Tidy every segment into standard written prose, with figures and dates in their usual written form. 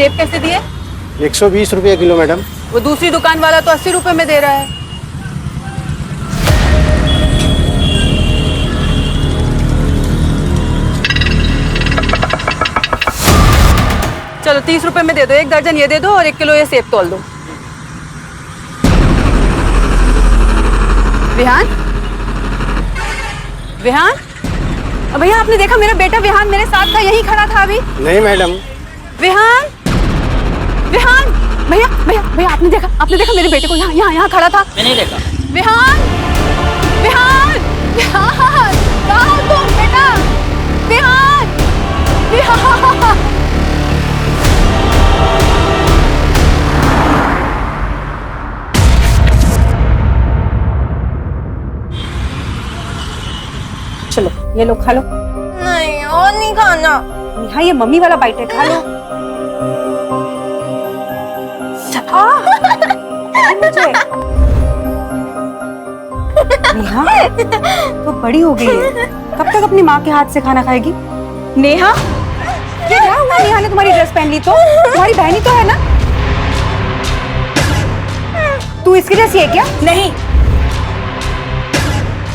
सेब कैसे दिए? 120 रुपये किलो मैडम। वो दूसरी दुकान वाला तो 80 रुपए में दे रहा है। चलो 30 रुपए में दे दो, 1 दर्जन ये दे दो और 1 किलो ये सेब तोल दो। विहान, विहान, भैया आपने देखा मेरा बेटा विहान मेरे साथ था, यहीं खड़ा था अभी। नहीं मैडम। विहान, विहान, भैया भैया भैया आपने देखा मेरे बेटे को यहाँ खड़ा था? मैंने देखा। विहान, विहान, विहान, कहाँ हो तुम बेटा? विहान, विहान। चलो ये लो खा लो। नहीं और नहीं खाना। नेहा ये मम्मी वाला बाइट है, खा लो। मुझे नेहा तो बड़ी हो गई है, कब तक अपनी माँ के हाथ से खाना खाएगी? नेहा ये क्या हुआ? नेहा ने तुम्हारी ड्रेस पहन ली तो? तुम्हारी बहन ही तो है ना? तू इसकी जैसी है क्या? नहीं,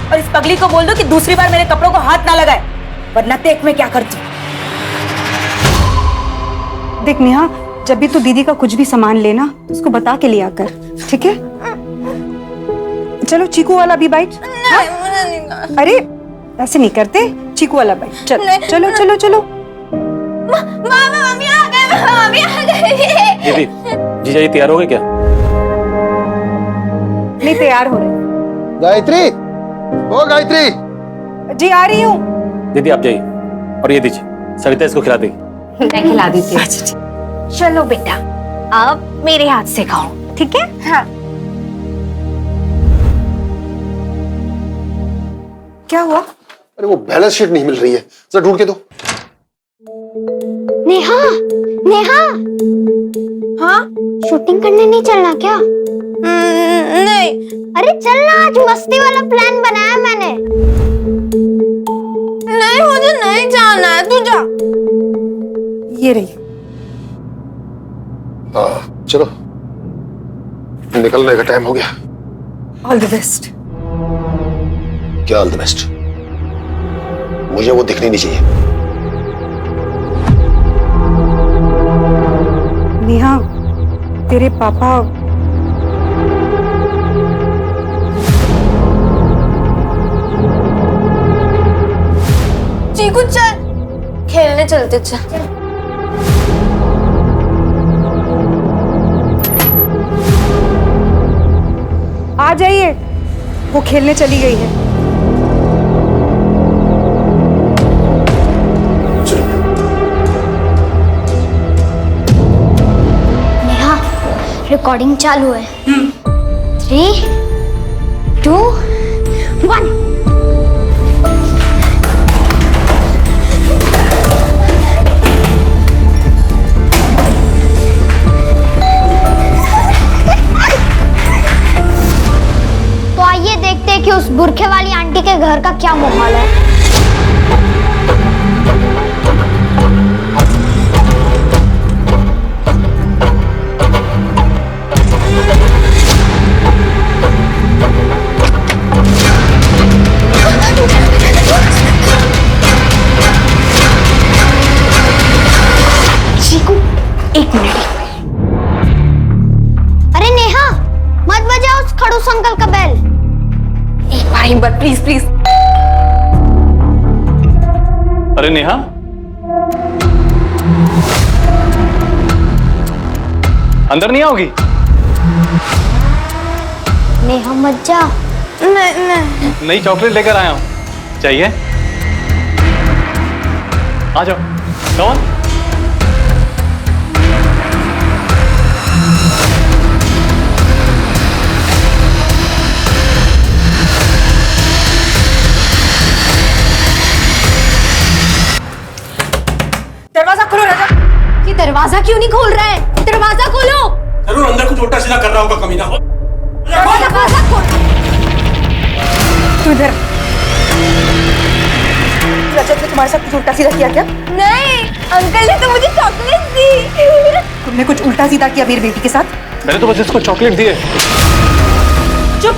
और इस पगली को बोल दो कि दूसरी बार मेरे कपड़ों को हाथ ना लगाए, वरना देख मैं क्या करती। देख नेहा, जब भी तू दीदी का कुछ भी सामान लेना तो उसको बता के लिया कर, ठीक है? चलो चीकू वाला भी बाइट। नहीं, मुझे नहीं खाना। अरे ऐसे नहीं करते, चीकू वाला बाइट। चलो चलो चलो चलो। मम्मी आ गए, मम्मी आ गए। दीदी, जीजा जी तैयार हो गए क्या? नहीं तैयार हो रहे। गायत्री, ओ गायत्री। जी आ रही हूँ। दीदी आप जाइए और ये दीजिए, सविता इसको खिला देगी। मैं खिला देती हूँ। चलो बेटा, अब मेरे हाथ से खाओ, ठीक है? हाँ। क्या हुआ? अरे वो बैलेंस शीट नहीं मिल रही है, जरा ढूंढ के दो। नेहा, नेहा, हाँ? शूटिंग करने नहीं चलना क्या? नहीं। अरे चलना, आज मस्ती वाला प्लान बनाया मैंने। नहीं, मुझे नहीं जाना है, तू जा। ये रही। हाँ चलो, निकलने का टाइम हो गया। All the best. क्या ऑल द बेस्ट? मुझे वो दिखनी नहीं चाहिए। नेहा, तेरे पापा चीकू चल, खेलने चलते। चल आ जाइए, वो खेलने चली गई है। नेहा, रिकॉर्डिंग चालू है। 3, 2, 1। तो आइए देखते हैं कि उस बुरखे वाली आंटी के घर का क्या माहौल है। चीकू, 1 मिनट। अरे नेहा, मत बजाओ उस खड़ूस अंकल का बेल। एक बार प्लीज प्लीज। अरे नेहा, अंदर नहीं आओगी? नेहा मत जा। नहीं। नई चॉकलेट लेकर आया हूँ, चाहिए? आ जाओ, कौन? दरवाजा खोलो राजा। ये दरवाजा क्यों नहीं खोल रहा है? दरवाजा खोलो। जरूर अंदर कुछ उल्टा सीधा कर रहा होगा कमीना। दरवाजा खोल। तू इधर। रजत ने तुम्हारे साथ कुछ उल्टा सीधा किया क्या? नहीं, अंकल ने तो मुझे चॉकलेट दी। तुम तुमने कुछ उल्टा सीधा किया मेरी बेटी के साथ? मैंने तो बस इसको चॉकलेट दिए। चुप।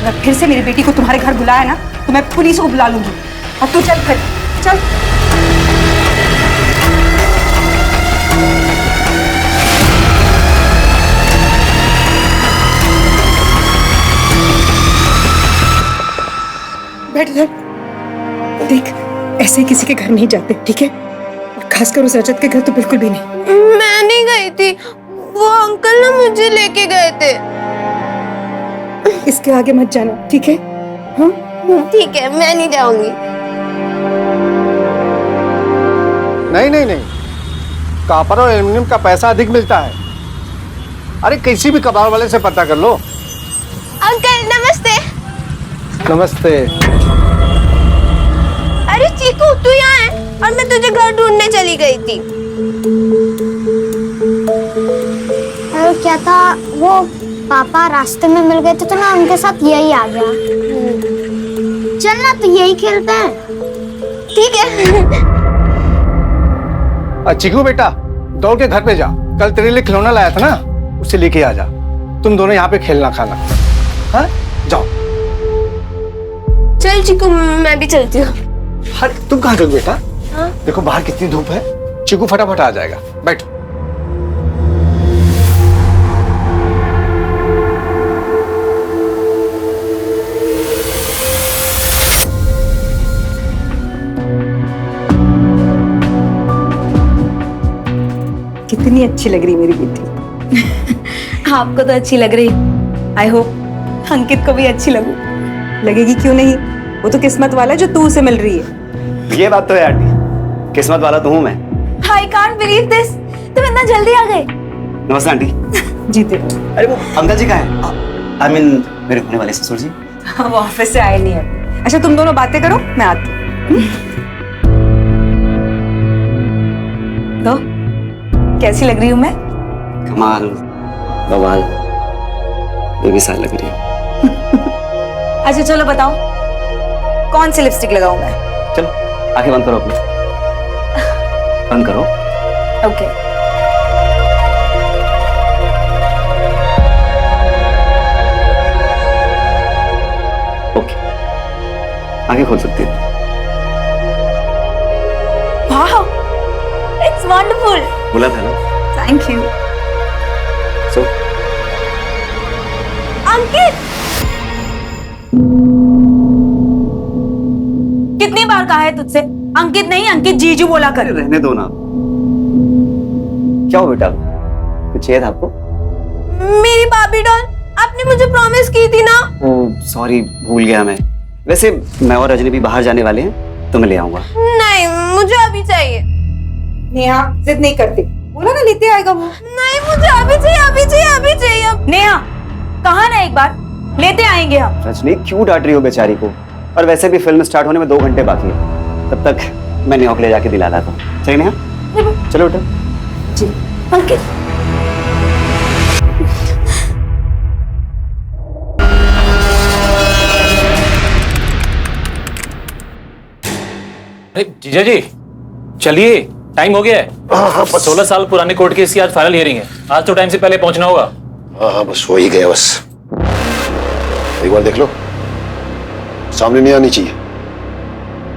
अगर फिर से मेरी बेटी को तुम्हारे घर बुलाया ना तो मैं पुलिस को बुला लूंगी। अब तू चल फिर, चल। बैठ बैठ। देख, ऐसे किसी के घर नहीं जाते, ठीक है? और खासकर उस रजत के घर तो बिल्कुल भी नहीं। मैं नहीं गई थी, वो अंकल ना मुझे लेके गए थे। इसके आगे मत जाना, ठीक है? हाँ? ठीक है, मैं नहीं जाऊंगी। नहीं नहीं नहीं, कॉपर और एल्युमिनियम का पैसा अधिक मिलता है। अरे किसी भी कबाड़ वाले से पता कर लो। अंकल नमस्ते। नमस्ते। अरे चीकू, तू यहाँ है और मैं तुझे घर ढूंढने चली गई थी। अरे क्या था, वो पापा रास्ते में मिल गए थे तो ना उनके साथ यही आ गया। चल ना, तो यही खेलते हैं। ठीक है। चिकू बेटा, दौड़ के घर पे जा। कल तेरे लिए खिलौना लाया था ना, उसे लेके आ जा। तुम दोनों यहाँ पे खेलना खाना। हाँ, जाओ। चल चीकू, मैं भी चलती हूँ। अरे तुम कहाँ चल बेटा? हाँ? देखो बाहर कितनी धूप है। चिकू फटाफट आ जाएगा, बैठो। कितनी अच्छी लग रही मेरी बेटी। आपको तो अच्छी लग रही। आई होप अंकित को भी अच्छी लगू। लगेगी क्यों नहीं, वो तो किस्मत वाला है जो तू उसे मिल रही है। ये बात तो है आंटी, किस्मत वाला तो हूँ मैं। I can't believe this, तुम इतना जल्दी आ गए। नमस्ते आंटी। जीते। अरे वो अंकल जी कहाँ हैं? आई मीन मेरे होने वाले ससुर जी। वो ऑफिस से आए नहीं है। अच्छा तुम दोनों बातें करो, मैं आती हूँ। तो कैसी लग रही हूँ मैं? कमाल, बवाल, बेमिसाल लग रही है। अच्छा चलो बताओ, कौन सी लिपस्टिक लगाऊं मैं? चलो आंखें बंद करो अपनी, बंद करो। ओके। ओके, आंखें खोल सकती है। वाह, इट्स वंडरफुल। बोला था ना। Thank you. सो अंकित, कितनी बार कहा है तुझसे अंकित नहीं अंकित जीजू बोला कर। रहने दो ना। क्या हो बेटा, कुछ चाहिए था आपको? मेरी बाबी डॉल, आपने मुझे प्रॉमिस की थी ना। ओह सॉरी, भूल गया मैं। वैसे मैं और रजनी भी बाहर जाने वाले हैं, तो मैं ले आऊंगा। नहीं, मुझे अभी चाहिए। नेहा जिद नहीं करती, बोला ना लेते आएगा वो। नहीं, मुझे अभी चाहिए, अभी चाहिए, अभी चाहिए। नेहा, कहा ना एक बार, लेते आएंगे हम। रजनी क्यों डांट रही हो बेचारी को? और वैसे भी फिल्म स्टार्ट होने में 2 घंटे बाकी है, तब तक मैं न्यूयॉर्क ले जाके दिला लाता हूँ। सही नेहा? चलो बेटा। जी अंकित, अरे जीजा जी चलिए, टाइम हो गया है। 16 साल पुराने कोर्ट केस की आज फाइनल हियरिंग है। आज तो टाइम से पहले पहुंचना होगा। हाँ हाँ बस हो ही गया बस। एक बार देख लो, सामने नहीं आनी चाहिए,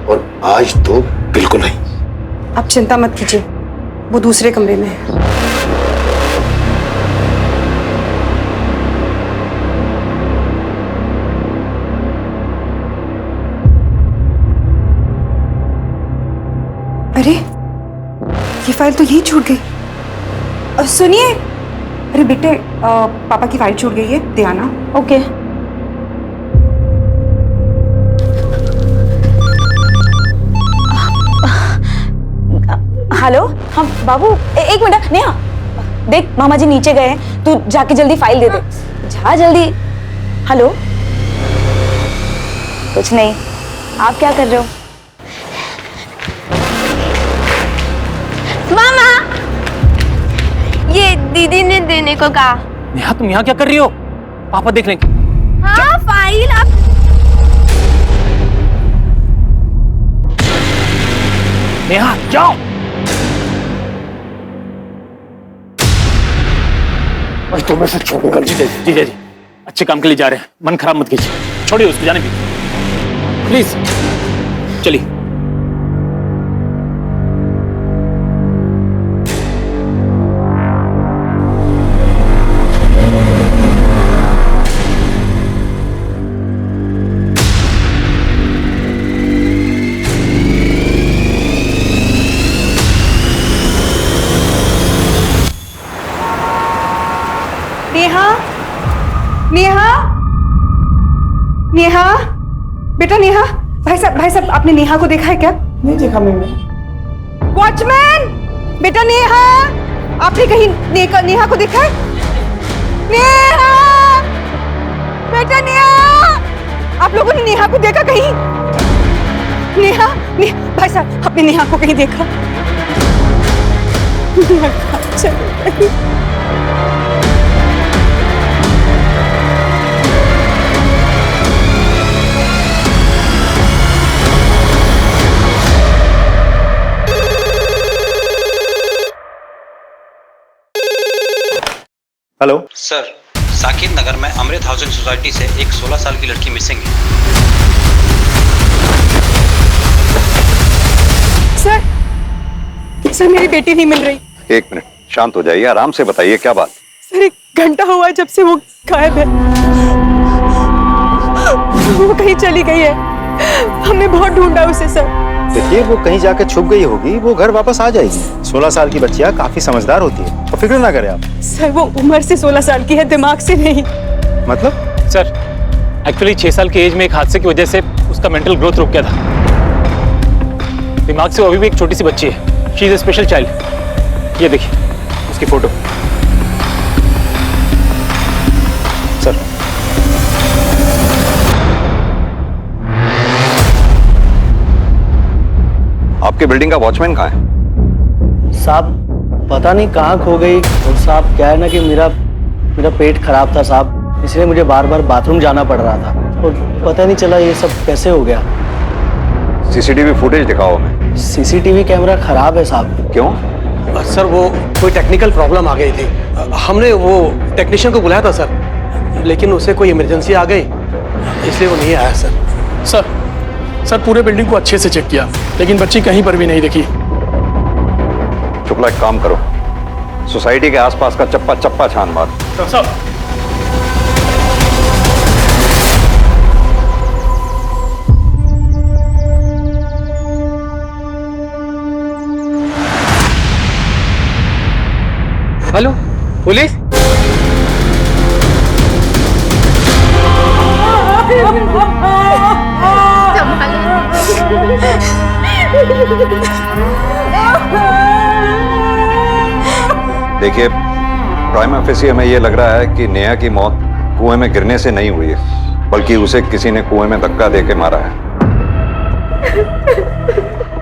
और आज तो बिल्कुल नहीं। आप चिंता मत कीजिए, वो दूसरे कमरे में है। अरे ये फाइल तो यही छूट गई। सुनिए, अरे बेटे, पापा की फाइल छूट गई है, दे आना। ओके। हेलो, हाँ बाबू, एक मिनट। नेहा देख, मामा जी नीचे गए हैं, तू जाके जल्दी फाइल दे दे। जा जल्दी। हेलो, कुछ नहीं, आप क्या कर रहे हो? मामा, ये दीदी ने देने को कहा। नेहा तुम यहाँ क्या कर रही हो? पापा देख लेंगे। हाँ, फाइल आप। नेहा जाओ। आज तो मैं से छोड़ूंगा नहीं। जीजा जी अच्छे काम के लिए जा रहे हैं, मन खराब मत कीजिए, छोड़िए उसको, जाने दीजिए प्लीज। चलिए। नेहा, नेहा, नेहा, बेटा नेहा, भाई साहब आपने नेहा को देखा है क्या? नहीं देखा मैंने। वॉचमैन, बेटा नेहा, आपने कहीं नेहा को देखा है? नेहा, बेटा नेहा, आप लोगों ने नेहा को देखा कहीं? नेहा, भाई साहब आपने नेहा को कहीं देखा? हेलो सर, साकिब नगर में अमृत हाउसिंग सोसाइटी से एक 16 साल की लड़की मिसिंग है। सर मेरी बेटी नहीं मिल रही। एक मिनट, शांत हो जाइए, आराम से बताइए क्या बात। सर 1 घंटा हुआ है जब से वो गायब है, वो कहीं चली गई है, हमने बहुत ढूंढा उसे सर। देखिए वो कहीं जाकर छुप गई होगी, वो घर वापस आ जाएगी। 16 साल की बच्चियां काफी समझदार होती है, तो फिक्र ना करें आप। सर वो उम्र से 16 साल की है, दिमाग से नहीं। मतलब? सर एक्चुअली 6 साल की एज में एक हादसे की वजह से उसका मेंटल ग्रोथ रुक गया था, दिमाग से वो अभी भी एक छोटी सी बच्ची है। She is a special child. ये देखिए उसकी फोटो। सर आपके बिल्डिंग का वॉचमैन कहाँ है? साहब पता नहीं कहाँ खो गई। और साहब क्या है ना कि मेरा पेट खराब था साहब, इसलिए मुझे बार बार बाथरूम जाना पड़ रहा था और पता नहीं चला ये सब कैसे हो गया। सीसीटीवी फुटेज दिखाओ हमें। सीसीटीवी कैमरा खराब है साहब। क्यों? सर वो कोई टेक्निकल प्रॉब्लम आ गई थी, हमने वो टेक्नीशियन को बुलाया था सर, लेकिन उसे कोई इमरजेंसी आ गई इसलिए वो नहीं आया सर। सर पूरे बिल्डिंग को अच्छे से चेक किया लेकिन बच्ची कहीं पर भी नहीं दिखी। शुक्ला एक काम करो, सोसाइटी के आसपास का चप्पा चप्पा छान मार। Sir hello police. देखिए प्राइम ऑफिसिया में ये लग रहा है कि नेहा की मौत कुएं में गिरने से नहीं हुई है, बल्कि उसे किसी ने कुएं में धक्का देके मारा है।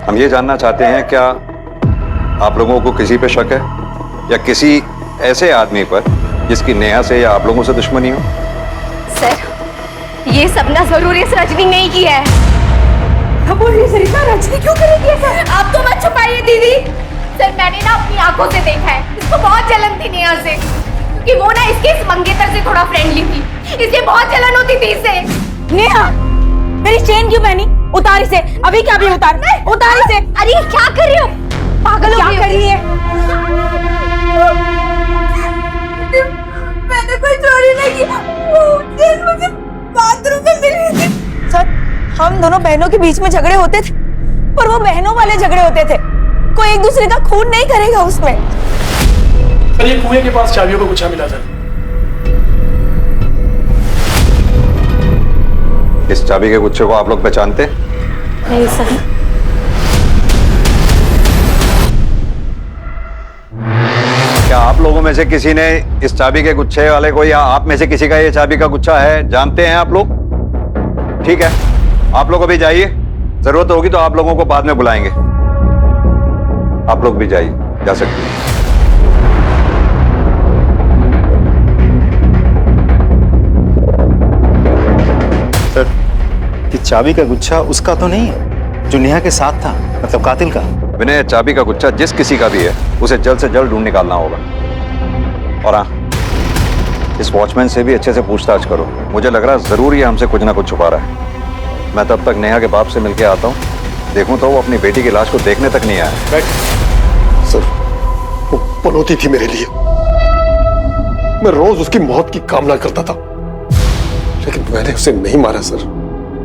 हम ये जानना चाहते हैं क्या आप लोगों को किसी पे शक है या किसी ऐसे आदमी पर जिसकी नेहा से या आप लोगों से दुश्मनी हो? सर ये सपना जरूर इस रजनी नहीं किया है। रजनी क्यों करेगी ऐसा? आप तो मत छुपाइए दीदी। सर मैंने ना अपनी आंखों से देखा है, इसको बहुत जलन थी नेहा से, क्योंकि वो ना इसके इस मंगेतर से थोड़ा फ्रेंडली थी, इसलिए बहुत जलन होती थी इससे। नेहा मेरी चेन क्यों पहनी? उतार इसे अभी, क्या भी उतार, उतार इसे। अरे क्या कर रही हो? पागल हो क्या कर रही है? मैंने कोई चोरी नहीं की, वो मुझे बाथरूम में मिली थी। सर हम दोनों बहनों के बीच में झगड़े होते थे, पर वो बहनों वाले झगड़े होते थे, कोई एक दूसरे का खून नहीं करेगा उसमें। सर ये कुएं के पास चाबियों का गुच्छा मिला था। इस चाबी के गुच्छे को आप लोग पहचानते? नहीं सर। क्या आप लोगों में से किसी ने इस चाबी के गुच्छे वाले को या आप में से किसी का ये चाबी का गुच्छा है, जानते हैं आप लोग? ठीक है, आप लोग अभी जाइए, जरूरत होगी तो आप लोगों को बाद में बुलाएंगे। आप लोग भी जाइए, जा सकते हैं। सर ये चाबी का गुच्छा उसका तो नहीं है जो नेहा के साथ था, मतलब कातिल का? विनय, चाबी का गुच्छा जिस किसी का भी है उसे जल्द से जल्द ढूंढ निकालना होगा। और हाँ, इस वॉचमैन से भी अच्छे से पूछताछ करो। मुझे लग रहा जरूर ये हमसे कुछ ना कुछ छुपा रहा है। मैं तब तक नेहा के बाप से मिलके आता हूँ। देखूं तो वो अपनी बेटी की लाश को देखने तक नहीं आया। सर, वो पनौती थी मेरे लिए। मैं रोज उसकी मौत की कामना करता था, लेकिन मैंने उसे नहीं मारा सर।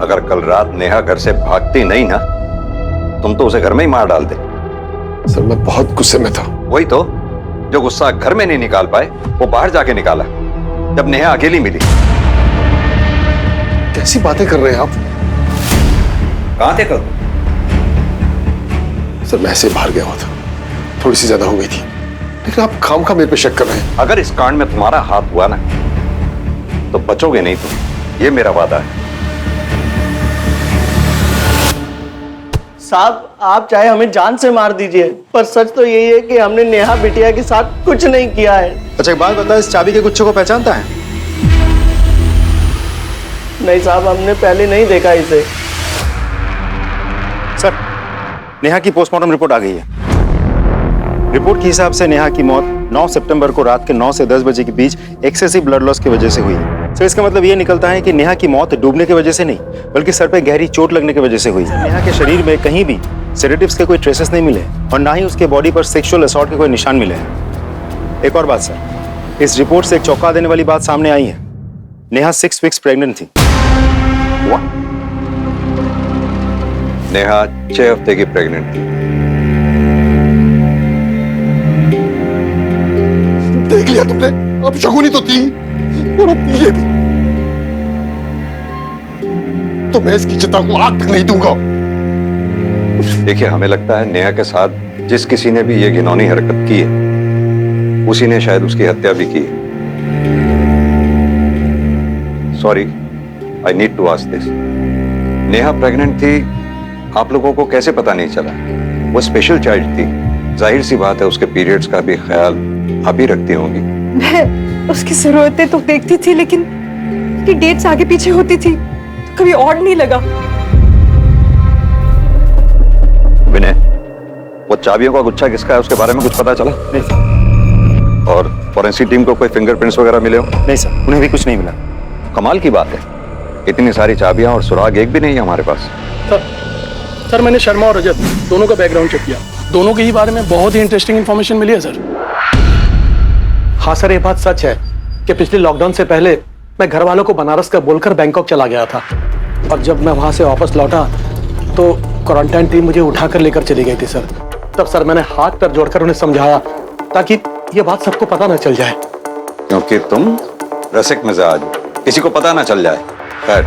अगर कल रात नेहा घर से भागती नहीं ना, तुम तो उसे घर में ही मार डालते। सर, मैं बहुत गुस्से में था। वही तो, जो गुस्सा घर में नहीं निकाल पाए वो बाहर जाके निकाला जब नेहा अकेली मिली। कैसी बातें कर रहे हैं आप? कहां थे कल? सर, मैं ऐसे बाहर गया हुआ था, थोड़ी सी ज्यादा हो गई थी, लेकिन आप खामखा मेरे पे शक कर रहे हैं। अगर इस कांड में तुम्हारा हाथ हुआ ना तो बचोगे नहीं तुम, ये मेरा वादा है। साहब, आप चाहे हमें जान से मार दीजिए, पर सच तो यही है कि हमने नेहा बिटिया के साथ कुछ नहीं किया है। अच्छा, एक बात बता, इस चाबी के गुच्छे को पहचानता है? नहीं साहब, हमने पहले नहीं देखा इसे। सर, नेहा की पोस्टमार्टम रिपोर्ट आ गई है। रिपोर्ट के हिसाब से नेहा की मौत 9 सितंबर को रात के 9 से 10 बजे के बीच एक्सेसिव ब्लड लॉस की वजह से हुई है। सर, इसका मतलब ये निकलता है कि नेहा की मौत डूबने की वजह से नहीं, बल्कि सर पे गहरी चोट लगने की वजह से हुई है। नेहा के शरीर में कहीं भी सेडेटिव्स के कोई ट्रेसेस नहीं मिले और ना ही उसके बॉडी पर सेक्सुअल असॉल्ट के कोई निशान मिले हैं। एक और बात सर, इस रिपोर्ट से एक चौंका देने वाली बात सामने आई है। नेहा 6 वीक्स प्रेग्नेंट थी। नेहा 6 हफ्ते की प्रेग्नेंट थी। देख लिया तुमने, अब शगुनी तो थी और अब ये भी। तो मैं इसकी चिता को आग तक नहीं दूंगा। देखिए, हमें लगता है नेहा के साथ जिस किसी ने भी ये घिनौनी हरकत की है, उसी ने शायद उसकी हत्या भी की है। Sorry, I need to ask this. Neha pregnant थी, आप लोगों को कैसे पता नहीं चला? वो स्पेशल चाइल्ड थी, जाहिर सी बात है उसके पीरियड्स का भी ख्याल आप ही रखती होंगी। मैं उसकी जरूरतें तो देखती थी, लेकिन उसकी डेट्स आगे पीछे होती थी, कभी और नहीं लगा। विनय, वो चाबियों का गुच्छा किसका है, उसके बारे में कुछ पता चला? नहीं सर। और फॉरेंसिक टीम को कोई फिंगरप्रिंट्स वगैरह मिले हो? नहीं सर, उन्हें भी कुछ नहीं मिला। कमाल की बात है, इतनी सारी चाबियां और सुराग एक भी नहीं है हमारे पास। सर, मैंने शर्मा और रजत दोनों का बैकग्राउंड चेक किया। दोनों के ही बारे में बहुत ही इंटरेस्टिंग इन्फॉर्मेशन मिली है सर। हाँ सर, ये बात सच है कि पिछले लॉकडाउन से पहले मैं घर वालों को बनारस का बोलकर बैंकॉक चला गया था, और जब मैं वहां से वापस लौटा तो क्वारंटाइन टीम मुझे उठाकर लेकर चली गई थी सर। तब सर मैंने हाथ पैर जोड़कर उन्हें समझाया ताकि ये बात सबको पता ना चल जाए। क्योंकि तुम रसिक मिजाज, किसी को पता ना चल जाए। खैर,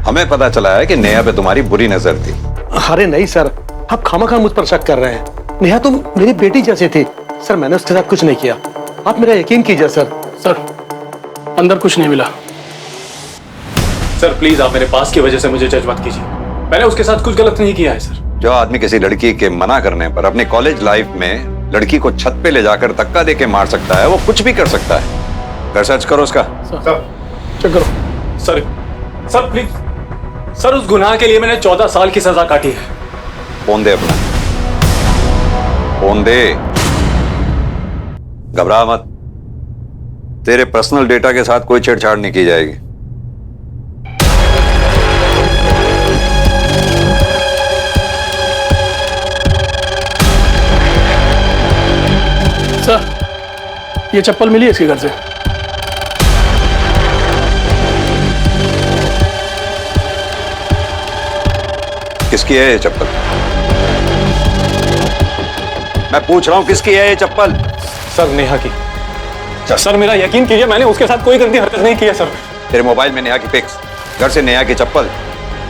हमें पता चला है कि नेहा पे तुम्हारी बुरी नजर थी। अरे नहीं सर, आप खामखा मुझ पर शक कर रहे हैं। नेहा तुम मेरी बेटी जैसी थी सर, मैंने उसके साथ कुछ नहीं किया, आप मेरा यकीन कीजिए सर। सर, अंदर कुछ नहीं मिला। सर प्लीज, आप मेरे पास की वजह से मुझे जज मत कीजिए। मैंने उसके साथ कुछ गलत नहीं किया है सर। जो आदमी किसी लड़की के मना करने पर अपनी कॉलेज लाइफ में लड़की को छत पे ले जाकर धक्का देके मार सकता है, वो कुछ भी कर सकता है। घर सर्च करो उसका। सर, चेक करो। सर प्लीज, सर उस गुनाह के लिए मैंने 14 साल की सजा काटी है। फोन दे अपना, फोन दे। घबरा मत, तेरे पर्सनल डेटा के साथ कोई छेड़छाड़ नहीं की जाएगी। सर, ये चप्पल मिली है इसके घर से। किसकी है ये चप्पल? मैं पूछ रहा हूं किसकी है ये चप्पल? सर, नेहा की। सर मेरा यकीन कीजिए, मैंने उसके साथ कोई गंदी हरकत नहीं की है सर। तेरे मोबाइल में नेहा की पिक्स, घर से नेहा की चप्पल,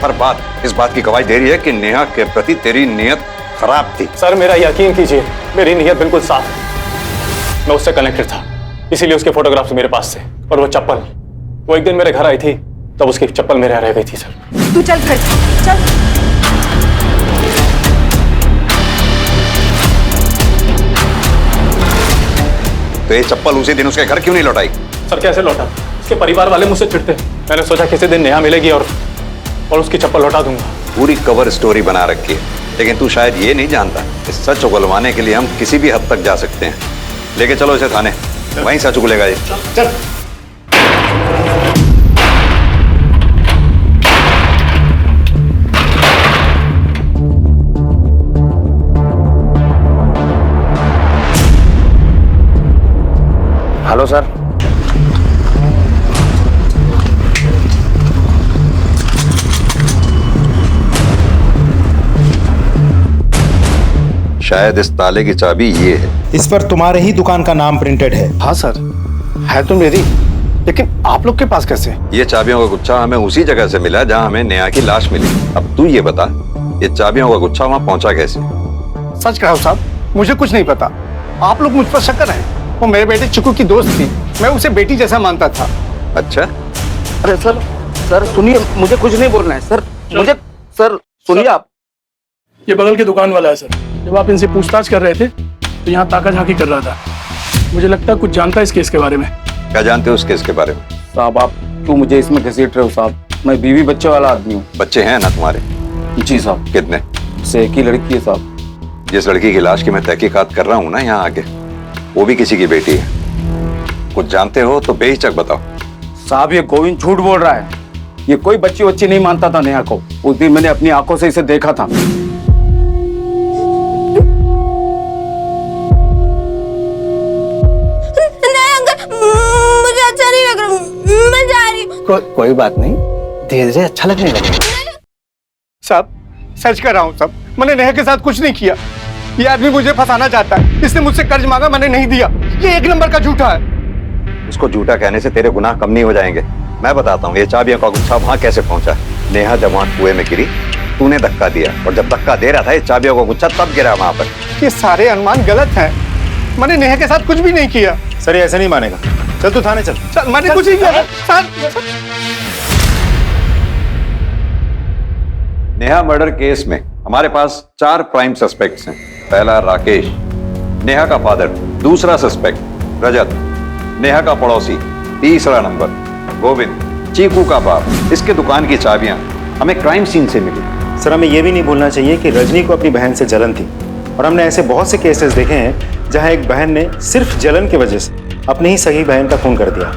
हर बात इस बात की गवाही दे रही है कि नेहा के प्रति तेरी नीयत खराब थी। सर मेरा यकीन कीजिए, मेरी नीयत बिल्कुल साफ है। मैं उससे कनेक्टेड था, इसीलिए उसके फोटोग्राफ्स मेरे पास थे। और वो चप्पल, वो एक दिन मेरे घर आई थी, तब उसकी चप्पल मेरे यहाँ रह गई थी सर। तू चल घर, चल। तो ये चप्पल उसी दिन उसके घर क्यों नहीं लौटाई? सर कैसे लौटा? उसके परिवार वाले मुझसे चिढ़ते। मैंने सोचा किसी दिन नेहा मिलेगी और उसकी चप्पल लौटा दूंगा। पूरी कवर स्टोरी बना रखी है, लेकिन तू शायद ये नहीं जानता, इस सच उगलवाने के लिए हम किसी भी हद तक जा सकते हैं। लेके चलो इसे थाने, वहीं सच उगलेगा ये। चल। Hello sir. शायद इस ताले की चाबी ये है। इस पर तुम्हारे ही दुकान का नाम प्रिंटेड है। हाँ सर, है तो मेरी, लेकिन आप लोग के पास कैसे? ये चाबियों का गुच्छा हमें उसी जगह से मिला जहां हमें नेहा की लाश मिली। अब तू ये बता, ये चाबियों का गुच्छा वहां पहुंचा कैसे? सच कहो साहब, मुझे कुछ नहीं पता। आप लोग मुझ पर शक कर रहे हैं। वो मेरे बेटे चिकू की दोस्त थी, मैं उसे बेटी जैसा मानता था। अच्छा, अरे सर सुनिए, मुझे कुछ नहीं बोलना है सर। मुझे सर सुनिए आप। ये बगल के दुकान वाला है सर। जब आप इनसे पूछताछ कर रहे थे तो यहाँ ताका झांकी कर रहा था। मुझे लगता है कुछ जानता है इस केस के बारे में। क्या जानते हो उस केस के बारे में? साहब आप क्यों मुझे इसमें घसीट रहे हो साहब? मैं बीवी बच्चे वाला आदमी हूँ। बच्चे हैं ना तुम्हारे? जी साहब। कितने? से एक ही लड़की है साहब। जिस लड़की की लाश की मैं तहकीकात कर रहा हूँ ना यहाँ आके, वो भी किसी की बेटी है। कुछ जानते हो तो बेहिचक बताओ। साहब ये गोविंद झूठ बोल रहा है। ये कोई बच्ची वच्ची नहीं मानता था नेहा को। उस दिन मैंने अपनी आंखों से इसे देखा था। मुझे अच्छा नहीं लग रहा, मैं जा रही हूँ। कोई बात नहीं, धीरे धीरे अच्छा लगने लगेगा। साहब सच कर रहा हूँ साहब, मैंने नेहा के साथ कुछ नहीं किया। ये आदमी मुझे फंसाना चाहता है। इसने मुझसे कर्ज मांगा, मैंने नहीं दिया। ये एक नंबर का झूठा है। उसको झूठा कहने से तेरे गुनाह कम नहीं हो जाएंगे। मैं बताता हूँ ये चाबियों का गुच्छा वहां कैसे पहुंचा। नेहा जब वहां कुएं में गिरी, तूने धक्का दिया, और जब धक्का दे रहा था ये चाबियों का गुच्छा तब गिरा वहां पर। ये सारे अनुमान गलत हैं। मैंने नेहा के साथ कुछ भी नहीं किया। सर ये ऐसे नहीं मानेगा। चल तू थाने चल। मैंने कुछ नहीं किया। नेहा मर्डर केस में हमारे पास 4 प्राइम सस्पेक्ट्स हैं। पहला राकेश, नेहा का फादर। दूसरा सस्पेक्ट रजत, नेहा का पड़ोसी। तीसरा नंबर गोविंद, चीकू का बाप। इसके दुकान की चाबियां हमें क्राइम सीन से मिली। सर हमें यह भी नहीं भूलना चाहिए कि रजनी को अपनी बहन से जलन थी, और हमने ऐसे बहुत से केसेस देखे हैं जहां एक बहन ने सिर्फ जलन की वजह से अपनी ही सगी बहन का खून कर दिया।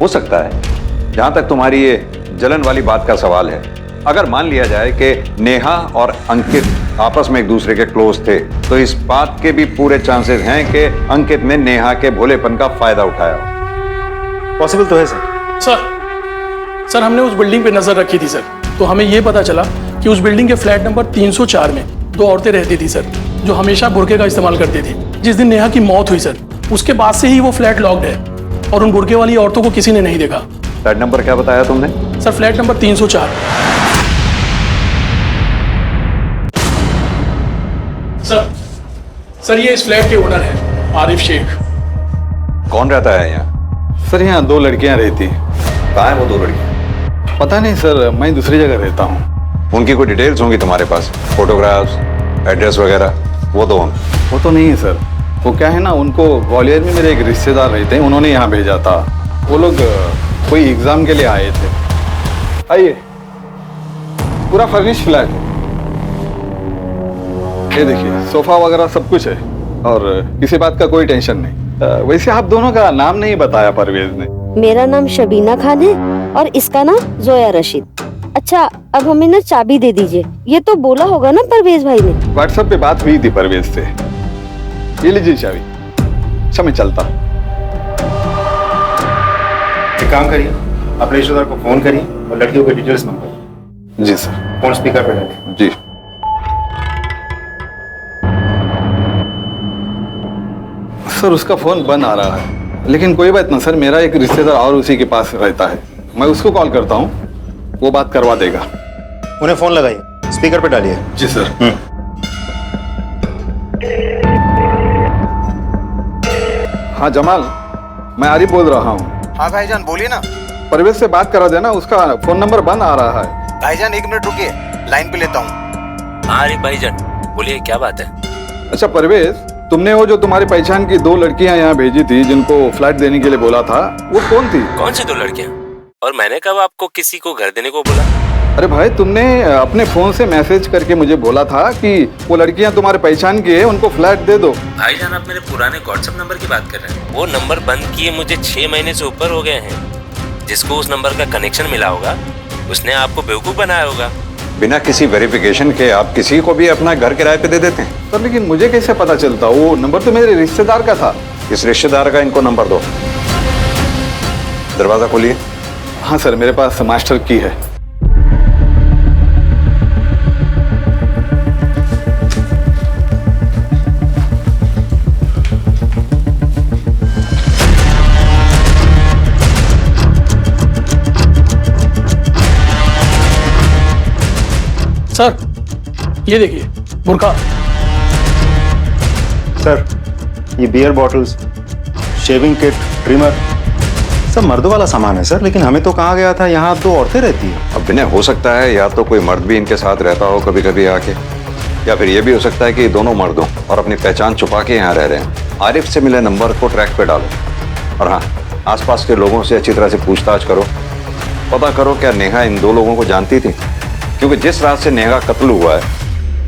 हो सकता है। जहां तक तुम्हारी ये जलन वाली बात का सवाल है, अगर मान लिया जाए कि नेहा और अंकित आपस में एक दूसरे के क्लोज थे, तो इस बात के भी पूरे चांसेस हैं कि अंकित ने नेहा के भोलेपन का फायदा उठाया। पॉसिबल तो है सर। सर हमने उस बिल्डिंग पे नजर रखी थी सर, तो हमें ये पता चला कि उस बिल्डिंग के फ्लैट नंबर 304 में 2 औरतें रहती थी सर, जो हमेशा बुर्के का इस्तेमाल करती थी। जिस दिन नेहा की मौत हुई सर, उसके बाद से ही वो फ्लैट लॉक्ड है, और उन बुर्के वाली औरतों को किसी ने नहीं देखा। फ्लैट नंबर क्या बताया तुमने? Sir flat number 304। सर ये इस फ्लैट के ओनर हैं, आरिफ शेख। कौन रहता है यहाँ? सर यहाँ 2 लड़कियां रहती हैं। कहाँ है वो 2 लड़कियां? पता नहीं सर, मैं दूसरी जगह रहता हूँ। उनकी कोई डिटेल्स होंगी तुम्हारे पास? फोटोग्राफ्स, एड्रेस वगैरह? वो दो। वो तो नहीं है सर। वो क्या है ना, उनको ग्वालियर में मेरे एक रिश्तेदार रहते हैं, उन्होंने यहाँ भेजा था। वो लोग कोई एग्जाम के लिए आए थे। आइए, पूरा फर्निश फ्लैट है। ये देखिए, सोफा वगैरह सब कुछ है, और किसी बात का कोई टेंशन नहीं। वैसे आप दोनों का नाम नहीं बताया परवेज ने। मेरा नाम शबीना खान है और इसका नाम जोया रशीद। अच्छा, अब हमें ना चाबी दे दीजिए। ये तो बोला होगा ना परवेज भाई ने। व्हाट्सएप पे बात हुई थी परवेज से। ये लीजिए चाबी। अच्छा मैं चलता हूँ। एक काम करिए, अपने रिश्तेदार को फोन करिए और लड़कियों के डिटेल्स मंगाइए। जी सर। फोन स्पीकर पे डालिए। जी। सर उसका फोन बंद आ रहा है, लेकिन कोई बात ना सर, मेरा एक रिश्तेदार और उसी के पास रहता है, मैं उसको कॉल करता हूँ, वो बात करवा देगा। उन्हें फोन लगाइए, स्पीकर पे डालिए। जी सर। हाँ जमाल, मैं आरिफ बोल रहा हूँ। हाँ भाईजान बोलिए ना। परवेज से बात करा देना, उसका फोन नंबर बंद आ रहा है। भाईजान 1 मिनट रुकिए, लाइन पे लेता हूँ। हाँ आरिफ भाईजान बोलिए, क्या बात है? अच्छा परवेज, तुमने वो जो तुम्हारी पहचान की 2 लड़कियां यहाँ भेजी थी, जिनको फ्लैट देने के लिए बोला था, वो कौन थी? कौन सी 2 लड़कियां? और मैंने कब आपको किसी को घर देने को बोला? अरे भाई, तुमने अपने फोन से मैसेज करके मुझे बोला था कि वो लड़कियां तुम्हारे पहचान की है, उनको फ्लैट दे दो। भाईजान आप मेरे पुराने व्हाट्सएप नंबर की बात कर रहे हैं? वो नंबर बंद किए मुझे 6 महीने से ऊपर हो गए हैं। जिसको उस नंबर का कनेक्शन मिला होगा, उसने आपको बेवकूफ बनाया होगा। बिना किसी वेरिफिकेशन के आप किसी को भी अपना घर किराए पे दे देते हैं? सर लेकिन मुझे कैसे पता चलता? वो नंबर तो मेरे रिश्तेदार का था। इस रिश्तेदार का इनको नंबर दो। दरवाजा खोलिए। हाँ सर, मेरे पास मास्टर की है। सर ये देखिए बुरका। सर ये beer bottles, shaving kit, trimmer, सब मर्दों वाला सामान है सर। लेकिन हमें तो कहा गया था यहाँ 2 औरतें रहती हैं। अब विनय, हो सकता है या तो कोई मर्द भी इनके साथ रहता हो कभी कभी आके, या फिर ये भी हो सकता है कि दोनों मर्द हों और अपनी पहचान छुपा के यहाँ रह रहे हैं। आरिफ से मिले नंबर को ट्रैक पे डालो और हाँ, आसपास के लोगों से अच्छी तरह से पूछताछ करो। पता करो क्या नेहा इन 2 लोगों को जानती थी, क्योंकि जिस रात से नेहा का कत्ल हुआ है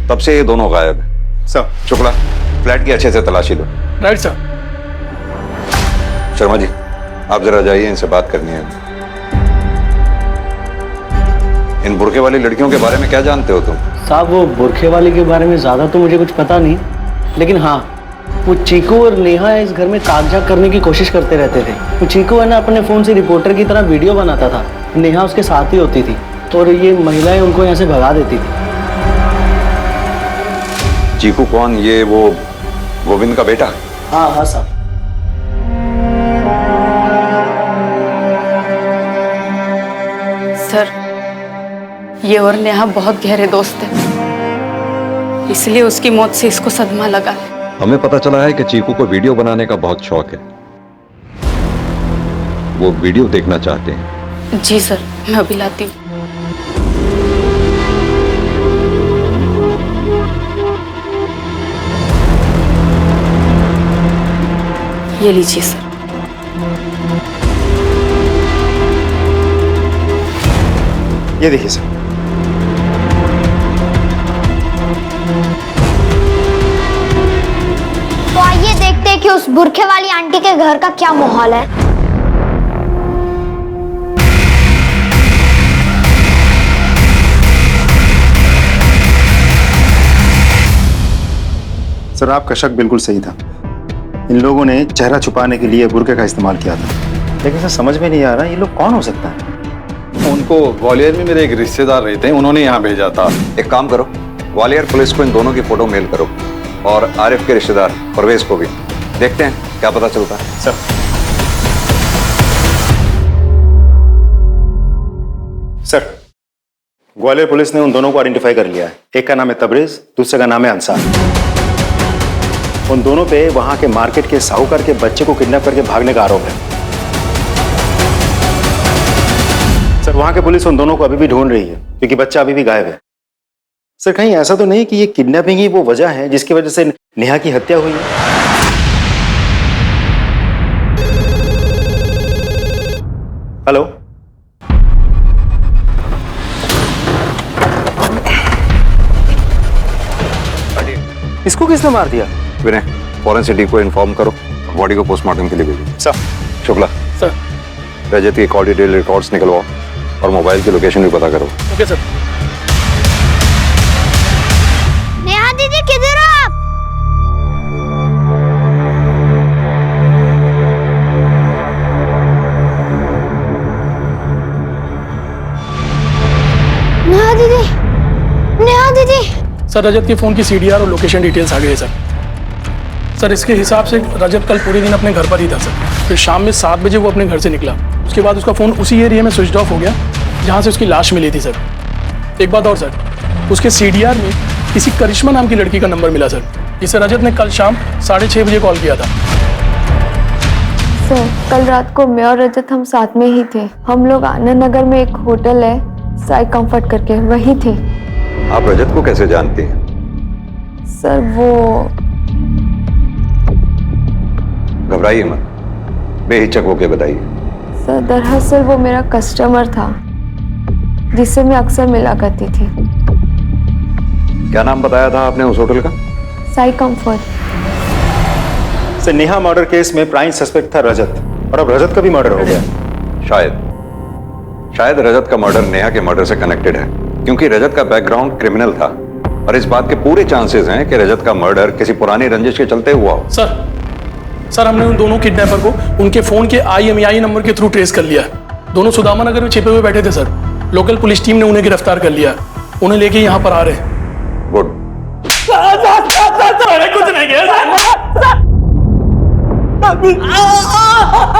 तब से ये दोनों गायब है। सर शुक्ला, फ्लैट की अच्छे से तलाशी लो। Right sir. शर्मा जी, आप जरा जाइए, इनसे बात करनी है। इन बुरके वाली लड़कियों के बारे में क्या जानते हो तुम? साहब वो बुरखे वाली के बारे में ज्यादा तो मुझे कुछ पता नहीं, लेकिन हाँ वो चीकू और नेहा इस घर में कागजात करने की कोशिश करते रहते थे। वो चीकू है ना अपने फोन से रिपोर्टर की तरह वीडियो बनाता था, नेहा उसके साथ ही होती थी और ये महिलाएं उनको यहाँ से भगा देती थी। चीकू कौन? ये वो गोविंद का बेटा? हाँ हाँ साहब। सर ये और नेहा बहुत गहरे दोस्त हैं, इसलिए उसकी मौत से इसको सदमा लगा है। हमें पता चला है कि चीकू को वीडियो बनाने का बहुत शौक है। वो वीडियो देखना चाहते हैं। जी सर, मैं अभी लाती हूँ। ये लीजिए सर। ये देखिए सर। तो आइए देखते हैं कि उस बुरखे वाली आंटी के घर का क्या माहौल है। सर आपका शक बिल्कुल सही था। इन लोगों ने चेहरा छुपाने के लिए बुरके का इस्तेमाल किया था, लेकिन सर समझ में नहीं आ रहा ये लोग कौन हो सकता है। उनको ग्वालियर में मेरे एक रिश्तेदार रहते हैं, उन्होंने यहाँ भेजा था। एक काम करो, ग्वालियर पुलिस को इन दोनों की फोटो मेल करो और आरिफ के रिश्तेदार परवेज को भी। देखते हैं क्या पता चलता है। सर सर ग्वालियर पुलिस ने उन दोनों को आइडेंटिफाई कर लिया है। एक का नाम है तबरेज, दूसरे का नाम है अंसार। उन दोनों पे वहां के मार्केट के साहूकार के बच्चे को किडनैप करके भागने का आरोप है। सर वहां के पुलिस उन दोनों को अभी भी ढूंढ रही है, क्योंकि बच्चा अभी भी गायब है। सर कहीं ऐसा तो नहीं कि ये किडनैपिंग ही वो वजह है जिसकी वजह से नेहा की हत्या हुई है? हेलो, इसको किसने मार दिया? विनय, फॉरेंसिक टीम को इन्फॉर्म करो, बॉडी को पोस्टमार्टम के लिए भेजो। सर। शुक्ला सर, रजत की कॉल डिटेल रिकॉर्ड्स निकलवाओ और मोबाइल की लोकेशन भी पता करो। Okay sir. नेहा दीदी किधर हो आप? नेहा दीदी, नेहा दीदी। सर रजत के फोन की सीडीआर और लोकेशन डिटेल्स आ गए सर। सर इसके हिसाब से रजत कल पूरे दिन अपने घर पर ही था सर। फिर शाम में 7 बजे वो अपने घर से निकला। उसके बाद उसका फ़ोन उसी एरिया में स्विच ऑफ हो गया जहाँ से उसकी लाश मिली थी सर। एक बात और सर, उसके सीडीआर में किसी करिश्मा नाम की लड़की का नंबर मिला सर, जिसे रजत ने कल शाम 6:30 बजे कॉल किया था। सर कल रात को मैं और रजत हम साथ में ही थे। हम लोग आनंद नगर में एक होटल है साई कंफर्ट करके, वही थे। आप रजत को कैसे जानती हैं? सर वो घबराइए मत, बेहिचक होके बताइए। सर दरअसल वो मेरा कस्टमर था जिससे मैं अक्सर मिला करती थी। क्या नाम बताया था आपने उस होटल का? Sai comfort. Sir Neha murder case में प्राइम सस्पेक्ट था रजत, और अब रजत का भी मर्डर हो गया। शायद रजत का मर्डर नेहा के मर्डर से कनेक्टेड है, क्योंकि रजत का बैकग्राउंड क्रिमिनल था और इस बात के पूरे चांसेस हैं कि रजत का मर्डर किसी पुरानी रंजिश के चलते हुआ हो। सर सर हमने उन दोनों किडनैपर को उनके फोन के IMEI नंबर के थ्रू ट्रेस कर लिया। दोनों सुदामा नगर में छिपे हुए बैठे थे सर। लोकल पुलिस टीम ने उन्हें गिरफ्तार कर लिया, उन्हें लेके यहाँ पर आ रहे हैं। गुड। कुछ नहीं किया।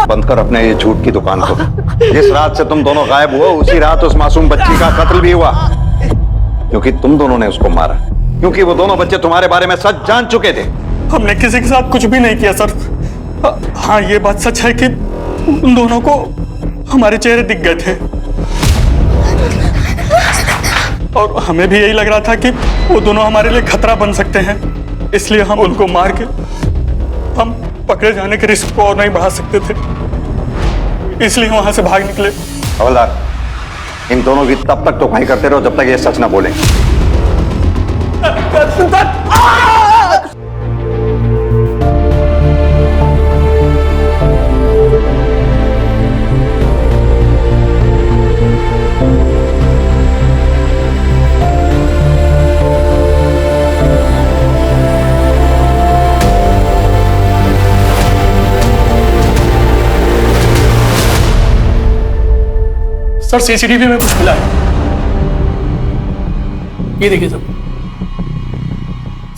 बंद कर अपने ये झूठ की दुकान को। जिस रात से तुम दोनों गायब हुए उसी रात उस मासूम बच्ची का कत्ल भी हुआ, क्योंकि तुम दोनों ने उसको मारा, क्योंकि वो दोनों बच्चे तुम्हारे बारे में सच जान चुके थे। हमने किसी के साथ कुछ भी नहीं किया सर। हाँ ये बात सच है कि उन दोनों को हमारे चेहरे दिख गए थे और हमें भी यही लग रहा था कि वो दोनों हमारे लिए खतरा बन सकते हैं, इसलिए हम उनको मार के हम पकड़े जाने के रिस्क को और नहीं बढ़ा सकते थे, इसलिए वहां से भाग निकले। हवलदार, इन दोनों की तब तक तो करते रहो जब तक ये सच ना बोले। सर CCTV में कुछ मिला है, ये देखिए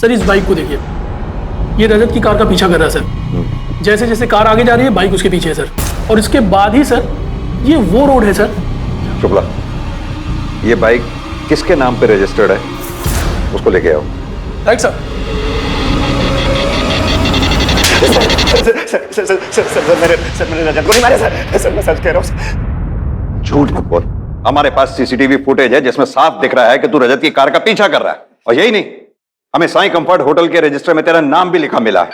सर इस बाइक को देखिए, ये रजत की कार का पीछा कर रहा है सर। जैसे जैसे कार आगे जा रही है बाइक उसके पीछे है सर, और इसके बाद ही सर ये वो रोड है सर। शुक्ला, ये बाइक किसके नाम पे रजिस्टर्ड है, उसको लेके आओ। Right sir. मैंने रजत को नहीं मारा सर, मैं सच कह रहा हूँ। झूठ मत बोल, हमारे पास CCTV फुटेज है जिसमें साफ दिख रहा है कि तू रजत की कार का पीछा कर रहा है। और यही नहीं, हमें साई कंफर्ट होटल के रजिस्टर में तेरा नाम भी लिखा मिला है।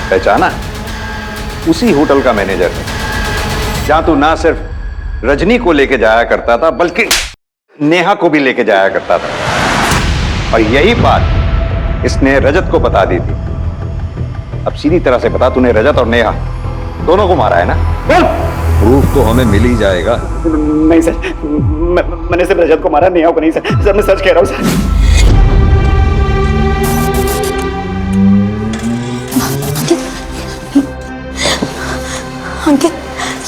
पहचाना? उसी होटल का मैनेजर है जहां तू ना सिर्फ रजनी को लेके जाया करता था बल्कि नेहा को भी लेके जाया करता था, और यही बात इसने रजत को बता दी थी। अब सीधी तरह से बता, तूने रजत और नेहा दोनों को मारा है ना? बोल। प्रूफ तो हमें मिल ही जाएगा। नहीं सर, मैंने सिर्फ रजत को मारा, नेहा को नहीं सर। मैं सच कह रहा हूँ सर। अंकित,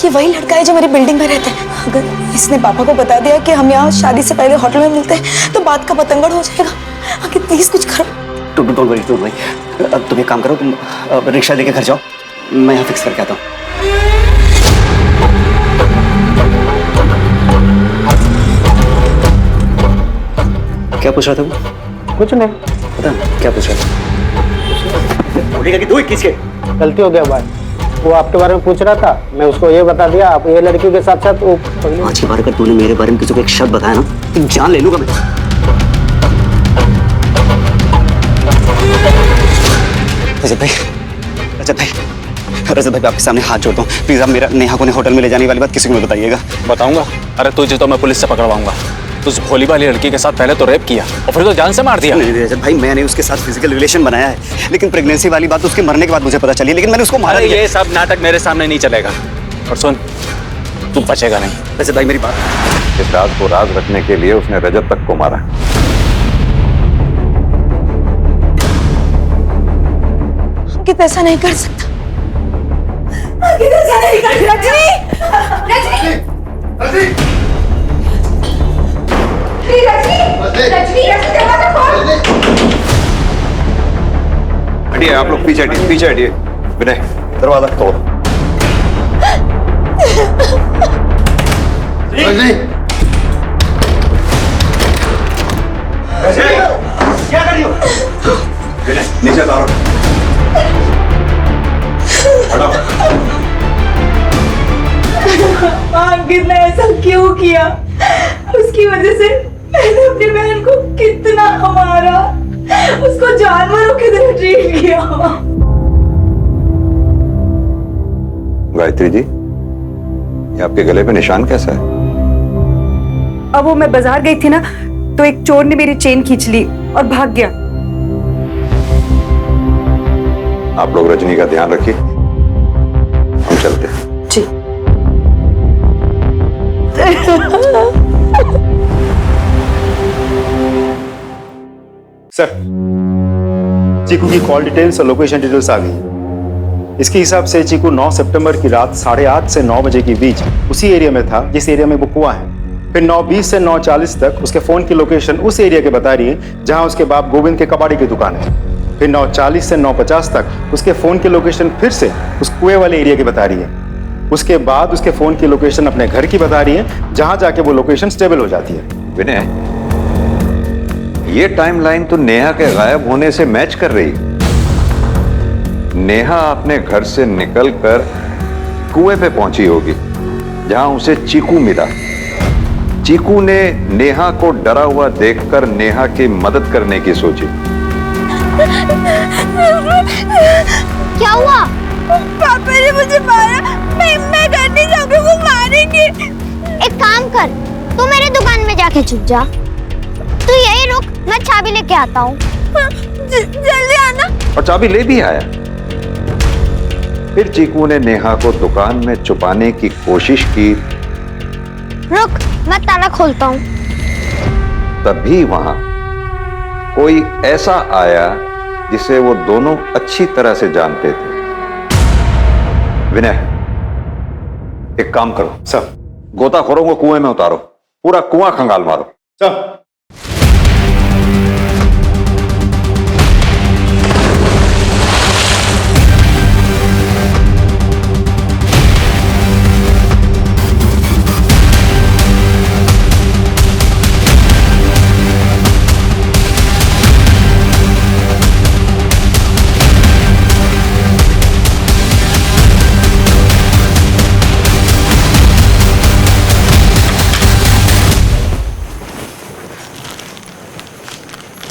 ये वही लड़का है जो मेरी बिल्डिंग में रहता है। अगर इसने पापा को बता दिया कि हम यहाँ शादी से पहले होटल में मिलते हैं तो बात का बतंगड़ हो जाएगा। अंकित प्लीज कुछ करो। डोंट वरी अब तुम एक काम करो, तुम रिक्शा लेके घर जाओ, मैं यहाँ फिक्स करके आता हूँ। क्या पूछ रहा था वो? कुछ नहीं। पता नहीं क्या पूछ रहा था? बोलेगा कि 2 21 के गलती हो गया भाई, वो आपके बारे में पूछ रहा था, मैं उसको ये बता दिया। आप ये लड़की के साथ साथ वो आज की बार अगर तूने मेरे बारे में किसी को एक शब्द बताया ना तो जान ले लूंगा मैं। रजत भाई आपके सामने हाथ जोड़ता हूँ, प्लीज आप मेरा नेहा को होटल में ले जाने वाली बात किसी को मत बताइएगा। बताऊंगा? अरे तुझे तो मैं पुलिस से पकड़वाऊंगा। उस भोली वाली लड़की के साथ पहले तो रेप किया और फिर तो जान से मार दिया। नहीं रजत भाई, मैंने उसके साथ फिजिकल रिलेशन बनाया है, लेकिन प्रेगनेंसी वाली बात उसके मरने के बाद मुझे पता चली, लेकिन मैंने उसको मारा। ये सब नाटक मेरे सामने नहीं चलेगा। और सुन, तू बचेगा नहीं। रजत भाई मेरी बात, इस राज को राज रखने के लिए उसने रजत तक को मारा। अंकित ऐसा नहीं कर सकता। अंकित ऐसा नहीं कर सकता। रजनी! रजनी! दरवाजा खोल। हटिए आप लोग, पीछे हटिए, पीछे हटिए। विनय, दरवाजा तोड़। क्या कर रही हो? विनय, नीचे उतारो। अंकित ने ऐसा क्यों किया? उसकी वजह से मैंने अपनी बहन को कितना मारा, उसको जानवरों की तरह ट्रीट किया। गायत्री जी, ये आपके गले पे निशान कैसा है? अब वो मैं बाजार गई थी ना, तो एक चोर ने मेरी चेन खींच ली और भाग गया। आप लोग रजनी का ध्यान रखिए, हम चलते हैं। जी। सर, चीकू की कॉल डिटेल्स और लोकेशन डिटेल्स आ गई। इसके हिसाब से चीकू 9 सितंबर की रात 8:30 से 9 बजे के बीच उसी एरिया में था जिस एरिया में वो कुआं है। फिर 9:20 से 9:40 तक उसके फोन की लोकेशन उस एरिया के बता रही है जहां उसके बाप गोविंद के कबाड़ी की दुकान है। फिर 9:40 से 9:50 तक उसके फोन की लोकेशन फिर से उस कुएं वाले एरिया की बता रही है। उसके बाद उसके फोन की लोकेशन अपने घर की बता रही है जहां जाके वो लोकेशन स्टेबल हो जाती है। विनय, ये टाइमलाइन तो नेहा के गायब होने से मैच कर रही है। नेहा अपने घर से निकलकर कुएं पे पहुंची होगी जहां उसे चीकू मिला। चीकू ने नेहा को डरा हुआ देखकर नेहा की मदद करने की सोची। क्या हुआ? पापा ने मुझे मारा। मैं घर नहीं जाऊंगी, वो मारेंगे। एक काम कर, तू मेरी दुकान में जाके छुप जा। तू यही रुक, मैं चाबी लेके आता हूँ। जल्दी आना। और चाबी ले भी आया। फिर चीकू ने नेहा को दुकान में छुपाने की कोशिश की। रुक, मैं ताला खोलता हूँ। तभी वहां कोई ऐसा आया जिसे वो दोनों अच्छी तरह से जानते थे। विनय, एक काम करो सर, गोताखोरों को कुएं में उतारो, पूरा कुआं खंगाल मारो। सर,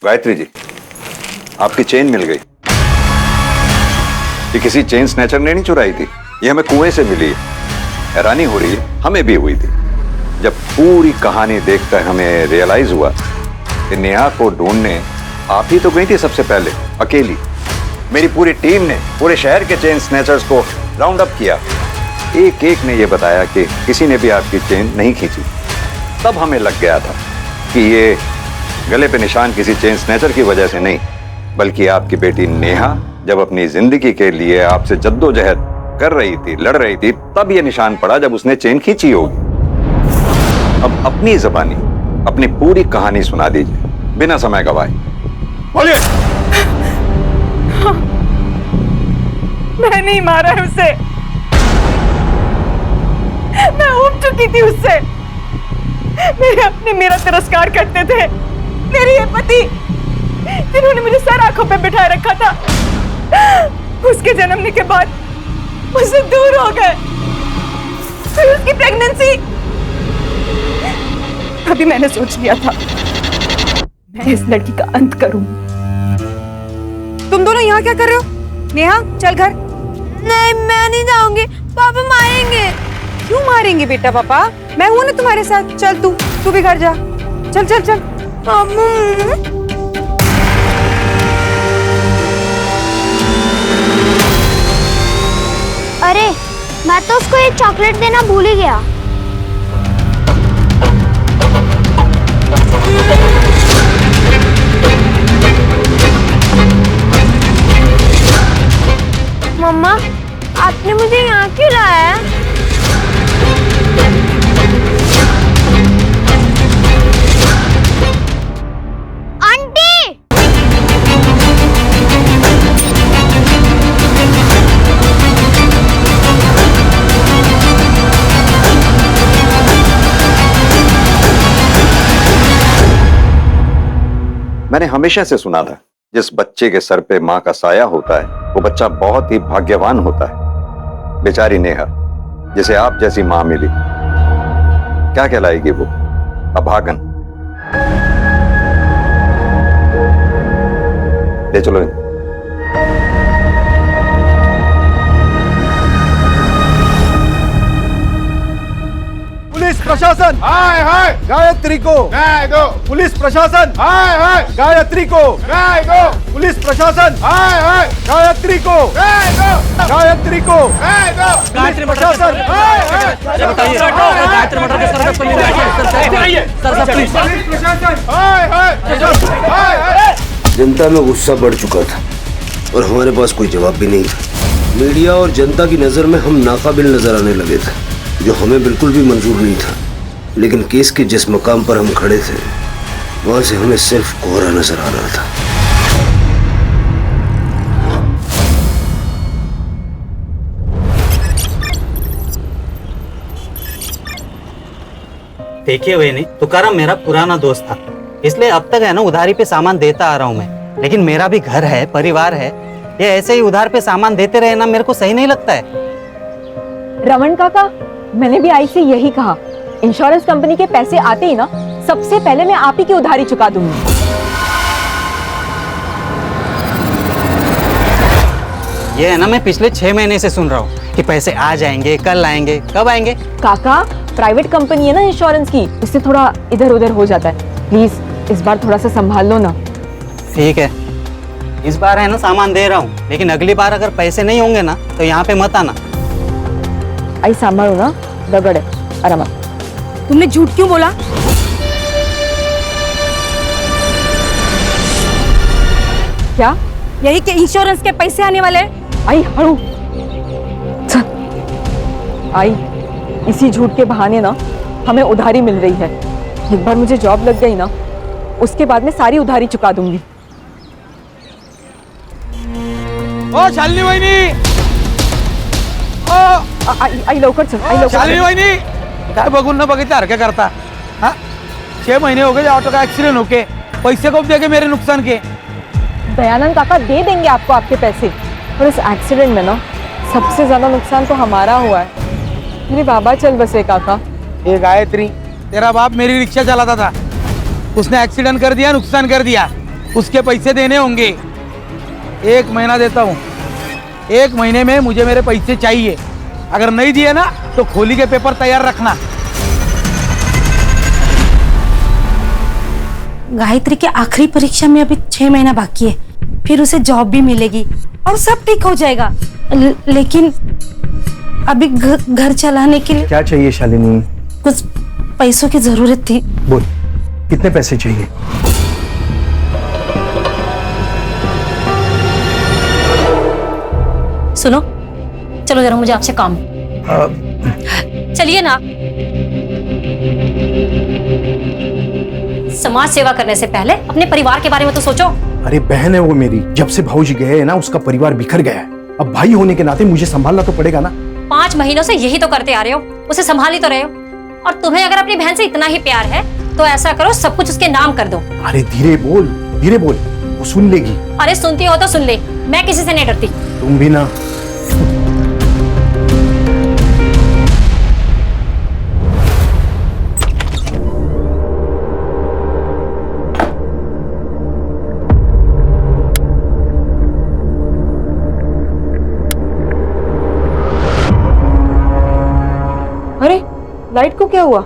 गायत्री जी, आपकी चेन मिल गई। ये किसी चेन स्नैचर ने नहीं चुराई थी, ये हमें कुएं से मिली है। हैरानी हो रही है, हमें भी हुई थी जब पूरी कहानी देखकर हमें रियलाइज हुआ कि नेहा को ढूंढने आप ही तो गई थी सबसे पहले, अकेली। मेरी पूरी टीम ने पूरे शहर के चेन स्नैचर्स को राउंड अप किया। एक एक ने यह बताया कि किसी ने भी आपकी चेन नहीं खींची। तब हमें लग गया था कि ये गले पे निशान किसी चेन स्नैचर की वजह से नहीं, बल्कि आपकी बेटी नेहा जब अपनी जिंदगी के लिए आपसे जद्दोजहद कर रही थी, लड़ रही थी, तब ये निशान पड़ा जब उसने चेन खींची होगी। अब अपनी ज़बानी अपनी पूरी कहानी सुना दीजिए बिना समय गवाए। बोलिए। मैं नहीं मारा है उसे, मैं उठ चुकी थी उससे। मेरे अपने मेरा तिरस्कार करते थे। मेरे ये पति जिन्होंने मुझे सर आंखों पे बिठाए रखा था, उसके जन्मने के बाद मुझसे दूर हो गए। फिर उसकी प्रेगनेंसी, अभी मैंने सोच लिया था मैं इस लड़की का अंत करूं। तुम दोनों यहाँ क्या कर रहे हो? नेहा, चल घर। नहीं, मैं नहीं जाऊंगी, पापा मारेंगे। क्यों मारेंगे बेटा? पापा, मैं हूं ना तुम्हारे साथ। चल तू भी घर जा। चल चल चल। अरे, मैं तो उसको एक चॉकलेट देना भूल ही गया। मम्मा, आपने मुझे यहाँ क्यों लाया है? मैंने हमेशा से सुना था जिस बच्चे के सर पे माँ का साया होता है वो बच्चा बहुत ही भाग्यवान होता है। बेचारी नेहा, जिसे आप जैसी माँ मिली, क्या कहलाएगी वो? अभागन। ले चलो। पुलिस प्रशासन, हाय हाय गायत्री को न्याय दो। पुलिस प्रशासन, हाय हाय गायत्री को न्याय दो। पुलिस प्रशासन, हाय हाय गायत्री को न्याय दो। गायत्री को न्याय दो। गायत्री प्रशासन, हाय हाय गायत्री मर्डर के सर पे सर प्लीज। पुलिस प्रशासन, हाय हाय हाय हाय जनता में गुस्सा बढ़ चुका था और हमारे पास कोई जवाब भी नहीं था। मीडिया और जनता की नज़र में हम नाकाबिल नजर आने लगे थे, जो हमें बिल्कुल भी मंजूर नहीं था। लेकिन केस के जिस मकाम पर हम खड़े थे वहां से हमें सिर्फ कोहरा नजर आ रहा था। देखिए वही नहीं, तुकाराम मेरा पुराना दोस्त था, इसलिए अब तक है ना उधारी पे सामान देता आ रहा हूँ मैं। लेकिन मेरा भी घर है, परिवार है, ये ऐसे ही उधार पे सामान देते रहे ना मेरे को सही नहीं लगता है। रमन काका, मैंने भी आई से यही कहा, इंश्योरेंस कंपनी के पैसे आते ही ना सबसे पहले मैं आप ही की उधारी चुका दूंगी। ये है ना, मैं पिछले 6 महीने से सुन रहा हूँ कि पैसे आ जाएंगे, कल आएंगे, कब आएंगे। काका, प्राइवेट कंपनी है ना इंश्योरेंस की, इससे थोड़ा इधर उधर हो जाता है। प्लीज इस बार थोड़ा सा संभाल लो ना। ठीक है, इस बार है ना सामान दे रहा हूँ, लेकिन अगली बार अगर पैसे नहीं होंगे ना तो यहाँ पे मत आना। आई सांभळू ना, दगड़ है आराम। तुमने झूठ क्यों बोला? क्या? यही के इंश्योरेंस के पैसे आने वाले? आई हड़ू आई, इसी झूठ के बहाने ना हमें उधारी मिल रही है। एक बार मुझे जॉब लग गई ना, उसके बाद मैं सारी उधारी चुका दूंगी। ओ शालिनी वहिनी, आई लवकर चल, आई लवकर। शालिनी वहिनी, काय बघून न बघितल्यासारखं करता? हाँ, 6 महीने हो गए ऑटो का एक्सीडेंट होके, पैसे कब देंगे मेरे नुकसान के? दयानंद काका दे देंगे आपको आपके पैसे, और इस एक्सीडेंट में ना सबसे ज्यादा नुकसान तो हमारा हुआ है। मेरे बाबा चल बसे काका। ये गायत्री, तेरा बाप मेरी रिक्शा चलाता था, उसने एक्सीडेंट कर दिया, नुकसान कर दिया, उसके पैसे देने होंगे। 1 महीना देता हूँ, 1 महीने में मुझे मेरे पैसे चाहिए। अगर नहीं दिए ना तो खोली के पेपर तैयार रखना। गायत्री के आखिरी परीक्षा में अभी 6 महीना बाकी है, फिर उसे जॉब भी मिलेगी और सब ठीक हो जाएगा। लेकिन अभी घर चलाने के लिए क्या चाहिए शालिनी? कुछ पैसों की जरूरत थी। बोल, कितने पैसे चाहिए? सुनो, चलो जरा मुझे आपसे काम है। चलिए ना। समाज सेवा करने से पहले अपने परिवार के बारे में तो सोचो। अरे बहन है वो मेरी, जब से भाऊजी गए हैं ना उसका परिवार बिखर गया है। अब भाई होने के नाते मुझे संभालना तो पड़ेगा ना। 5 महीनों से यही तो करते आ रहे हो, उसे संभाल ही तो रहे हो। और तुम्हें अगर अपनी बहन से इतना ही प्यार है तो ऐसा करो, सब कुछ उसके नाम कर दो। अरे धीरे बोल, वो सुन लेगी। अरे सुनती हो तो सुन ले, मैं किसी से नहीं डरती। तुम भी ना। अरे लाइट को क्या हुआ?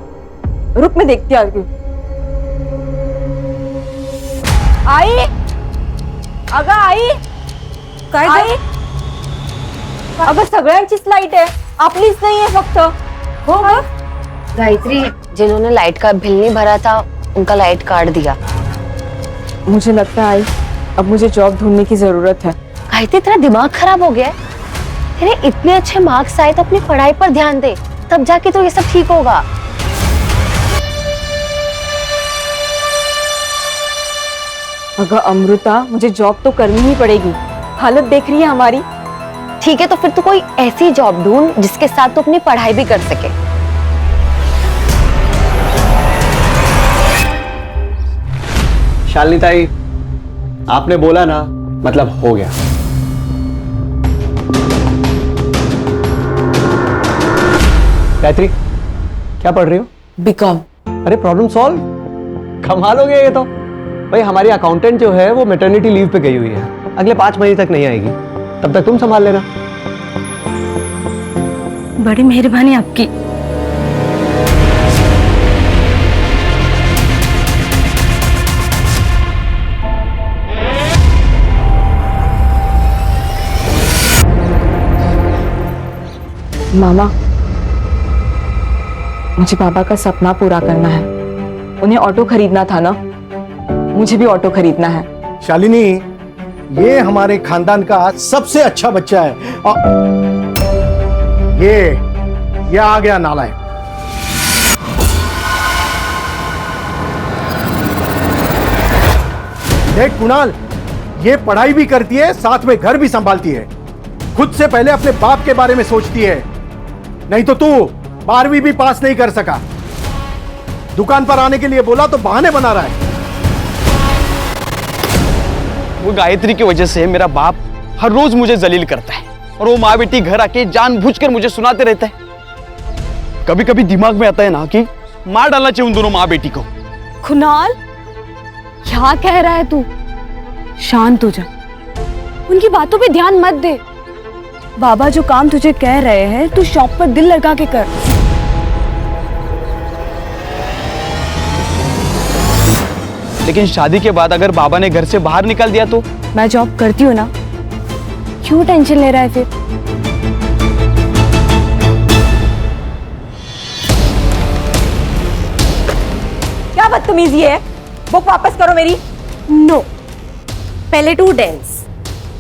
रुक, मैं देखती आ रही हूँ। आई, अगं आई, काय आई, अगं सगळ्यांचीच लाईट आहे, आपलीच नाही आहे फक्त। हो ग गायत्री, जिन्होंने लाइट का बिल नहीं भरा था उनका लाइट काट दिया। मुझे लगता है आई, अब मुझे जॉब ढूंढने की जरूरत है। गायत्री, तेरा दिमाग खराब हो गया है? तेरे इतने अच्छे मार्क्स आए तो अपनी पढ़ाई पर ध्यान दे, तब जाके तो ये सब ठीक होगा। अगर अमृता, मुझे जॉब तो करनी ही पड़ेगी, हालत देख रही है हमारी। ठीक है, तो फिर तू कोई ऐसी जॉब ढूंढ जिसके साथ तू अपनी पढ़ाई भी कर सके। शालिनी ताई, आपने बोला ना, मतलब हो गया। गायत्री, क्या पढ़ रही हो? बीकॉम। अरे प्रॉब्लम सॉल्व, कमाल हो गया ये तो। भाई हमारी अकाउंटेंट जो है वो मैटरनिटी लीव पे गई हुई है, अगले 5 महीने तक नहीं आएगी, तब तक तुम संभाल लेना। बड़ी मेहरबानी आपकी। मामा, मुझे पापा का सपना पूरा करना है। उन्हें ऑटो खरीदना था ना, मुझे भी ऑटो खरीदना है। शालिनी, ये हमारे खानदान का सबसे अच्छा बच्चा है। ये आ गया नालायक। देख कुणाल, ये पढ़ाई भी करती है, साथ में घर भी संभालती है। खुद से पहले अपने बाप के बारे में सोचती है। नहीं तो तू 12वीं भी पास नहीं कर सका। दुकान पर आने के लिए बोला तो बहाने बना रहा है। वो गायत्री की वजह से मेरा बाप हर रोज मुझे जलील करता है और वो माँ बेटी घर आके जानबूझकर मुझे सुनाते रहता है। कभी कभी दिमाग में आता है ना कि मार डालना चाहिए उन दोनों माँ बेटी को। कुणाल, क्या कह रहा है तू? शांत हो जा, उनकी बातों पे ध्यान मत दे। बाबा जो काम तुझे कह रहे हैं तू शॉप पर दिल लगा के कर। लेकिन शादी के बाद अगर बाबा ने घर से बाहर निकाल दिया तो? मैं जॉब करती हूँ ना, क्यों टेंशन ले रहा है फिर? क्या बदतमीजी है? बुक वापस करो मेरी। नो, पहले to dance.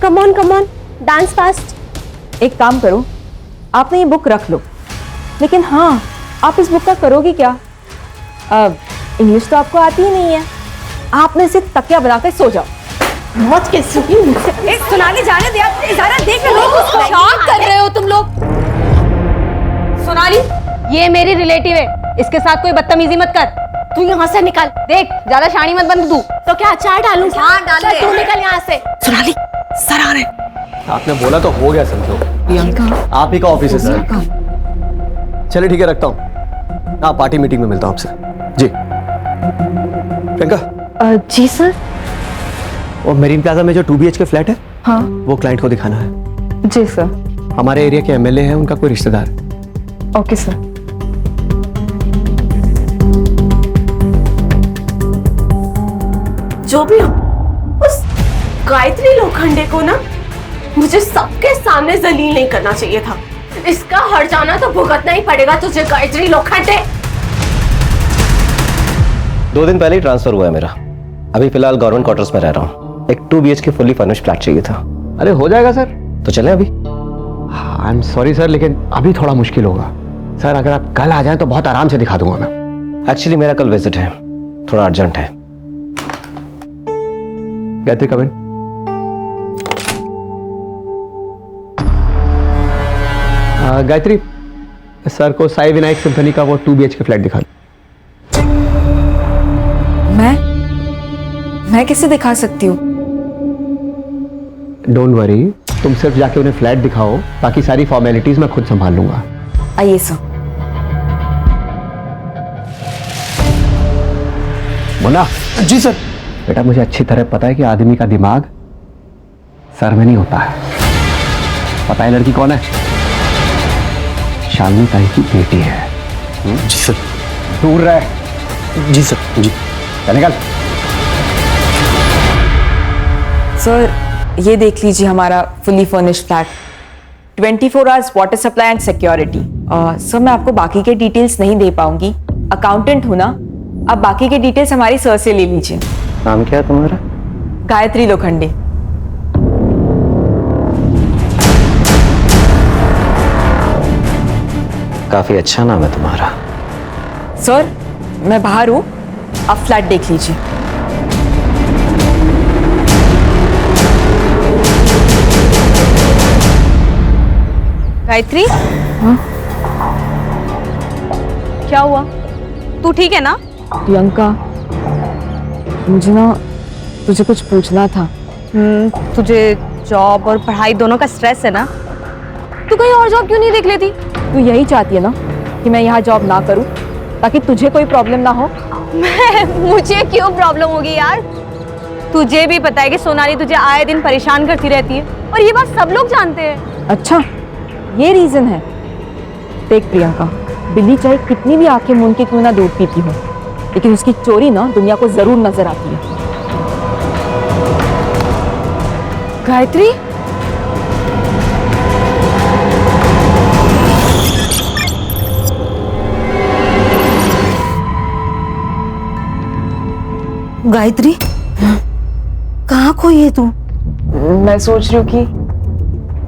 Come on dance fast. एक काम करो, आपने ये बुक रख लो, लेकिन हाँ, आप इस बुक का करोगी क्या? इंग्लिश तो आपको आती ही नहीं है। आप में से तकिया बनाकर सो जाओ। मौत कैसी हुई मुझसे? सुनाने जाने दिया, इजारा देख लो। क्या कर रहे हो तुम लोग? सोनाली, ये मेरी रिलेटिव है, इसके साथ कोई बदतमीजी मत कर। तू यहाँ से निकल। देख, ज्यादा शानी मत बन तू। तो क्या अचार डालूं? हाँ डाल दे। तू निकल यहाँ से। सोनाली, सर आ रहे। आपने बोला तो हो गया समझो। प्रियंका, आप ही का ऑफिस है सर। चलिए ठीक है, रखता हूँ। हाँ, पार्टी मीटिंग में मिलता हूँ आपसे। जी प्रियंका। जी सर। और मेरीन प्लाजा में जो 2 BHK फ्लैट है, हाँ वो क्लाइंट को दिखाना है। जी सर। हमारे एरिया के MLA हैं, उनका कोई रिश्तेदार। Okay sir. जो भी हो, उस गायत्री लोखंडे को ना मुझे सबके सामने जलील नहीं करना चाहिए था। इसका हर जाना तो भुगतना ही पड़ेगा तुझे, गायत्री लोखंडे। 2 दिन पहले ही ट्रांसफर हुआ है मेरा। अभी फिलहाल गवर्नमेंट क्वार्टर्स में रह रहा हूँ। एक 2 BHK फुल्ली फर्निश्ड फ्लैट चाहिए था। अरे हो जाएगा सर। तो चलें अभी? आई एम सॉरी सर, लेकिन अभी थोड़ा मुश्किल होगा सर। अगर आप कल आ जाएं तो बहुत आराम से दिखा दूंगा मैं। एक्चुअली मेरा कल विजिट है, थोड़ा अर्जेंट है। गायत्री कम इन। गायत्री, सर को साई विनायक सिम्फनी का वो 2 BHK फ्लैट दिखा। मैं कैसे दिखा सकती हूँ? डोंट वरी, तुम सिर्फ जाके उन्हें फ्लैट दिखाओ, बाकी सारी फॉर्मेलिटीज मैं खुद संभाल लूंगा। आइए सर। मुन्ना। जी सर। बेटा, मुझे अच्छी तरह पता है कि आदमी का दिमाग सर में नहीं होता है। पता है लड़की कौन है? शालिनी ताई की बेटी है। जी सर। दूर रह। जी सर। जी। चल निकल। सर, ये देख लीजिए हमारा fully furnished flat. 24 hours water supply and security. Sir, मैं आपको बाकी के डिटेल्स नहीं दे पाऊंगी, अकाउंटेंट हूं ना। आप बाकी के डिटेल्स हमारी सर से ले लीजिए। नाम क्या है तुम्हारा? गायत्री लोखंडे। काफी अच्छा नाम है तुम्हारा। सर, मैं बाहर हूं, आप फ्लैट देख लीजिए। गायत्री, क्या हुआ? तू ठीक है ना? प्रियंका, मुझे ना तुझे कुछ पूछना था। तुझे जॉब और पढ़ाई दोनों का स्ट्रेस है ना? तू कहीं और जॉब क्यों नहीं देख लेती? तू यही चाहती है ना कि मैं यहाँ जॉब ना करूँ ताकि तुझे कोई प्रॉब्लम ना हो? मुझे क्यों प्रॉब्लम होगी यार? तुझे भी पता है कि सोनाली तुझे आए दिन परेशान करती रहती है, और ये बात सब लोग जानते हैं। अच्छा, ये रीजन है। देख प्रियंका, बिल्ली चाहे कितनी भी आंखें मूंद के क्यों ना दूध पीती हो, लेकिन उसकी चोरी ना दुनिया को जरूर नजर आती है। गायत्री, गायत्री, कहाँ खोई है तू? मैं सोच रही हूँ कि